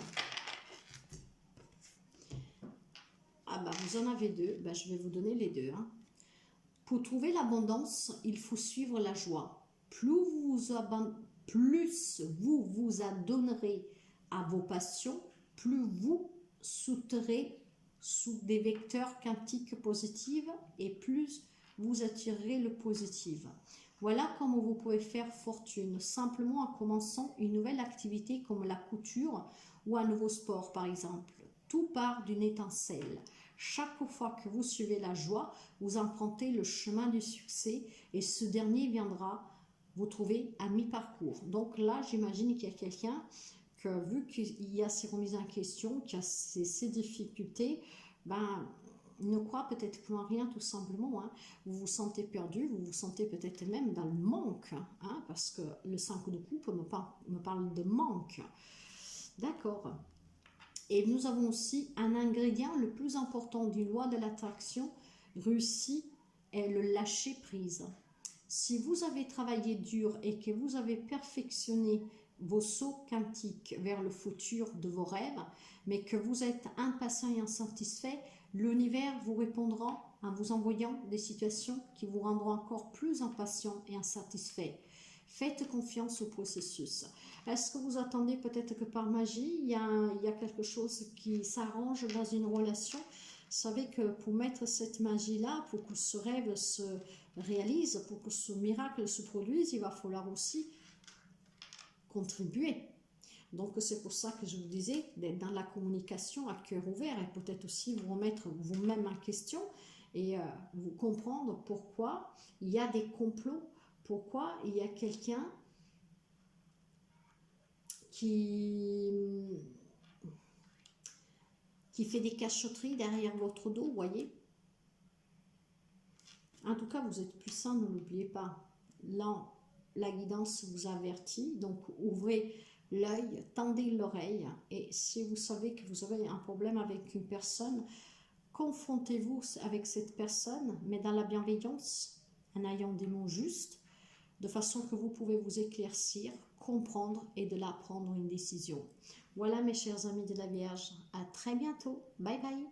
Ah bah, vous en avez deux. Bah, je vais vous donner les deux. Hein. Pour trouver l'abondance, il faut suivre la joie. Plus vous vous adonnerez à vos passions, plus vous sauterez sous des vecteurs quantiques positifs et plus vous attirerez le positif. Voilà comment vous pouvez faire fortune, simplement en commençant une nouvelle activité comme la couture ou un nouveau sport par exemple. Tout part d'une étincelle. Chaque fois que vous suivez la joie, vous empruntez le chemin du succès et ce dernier viendra vous trouver à mi-parcours. Donc là, j'imagine qu'il y a quelqu'un que, vu qu'il y a ces remises en question, qu'il y a ces difficultés, ben, ne croit peut-être plus en rien tout simplement. Hein. Vous vous sentez perdu, vous vous sentez peut-être même dans le manque, hein, parce que le 5 de coupe me parle de manque. D'accord. Et nous avons aussi un ingrédient le plus important d'une loi de l'attraction réussie est le lâcher prise. Si vous avez travaillé dur et que vous avez perfectionné vos sauts quantiques vers le futur de vos rêves, mais que vous êtes impatient et insatisfait, l'univers vous répondra en vous envoyant des situations qui vous rendront encore plus impatient et insatisfait. Faites confiance au processus. Est-ce que vous attendez peut-être que par magie, il y a quelque chose qui s'arrange dans une relation? Vous savez que pour mettre cette magie-là, pour que ce rêve se réalise, pour que ce miracle se produise, il va falloir aussi contribuer. Donc c'est pour ça que je vous disais d'être dans la communication à cœur ouvert et peut-être aussi vous remettre vous-même en question et vous comprendre pourquoi il y a des complots, pourquoi il y a quelqu'un qui fait des cachotteries derrière votre dos, vous voyez. En tout cas, vous êtes puissant, ne l'oubliez pas. Là, la guidance vous avertit, donc ouvrez l'œil, tendez l'oreille, et si vous savez que vous avez un problème avec une personne, confrontez-vous avec cette personne, mais dans la bienveillance, en ayant des mots justes, de façon que vous pouvez vous éclaircir, comprendre et de là prendre une décision. Voilà mes chers amis de la Vierge, à très bientôt, bye bye.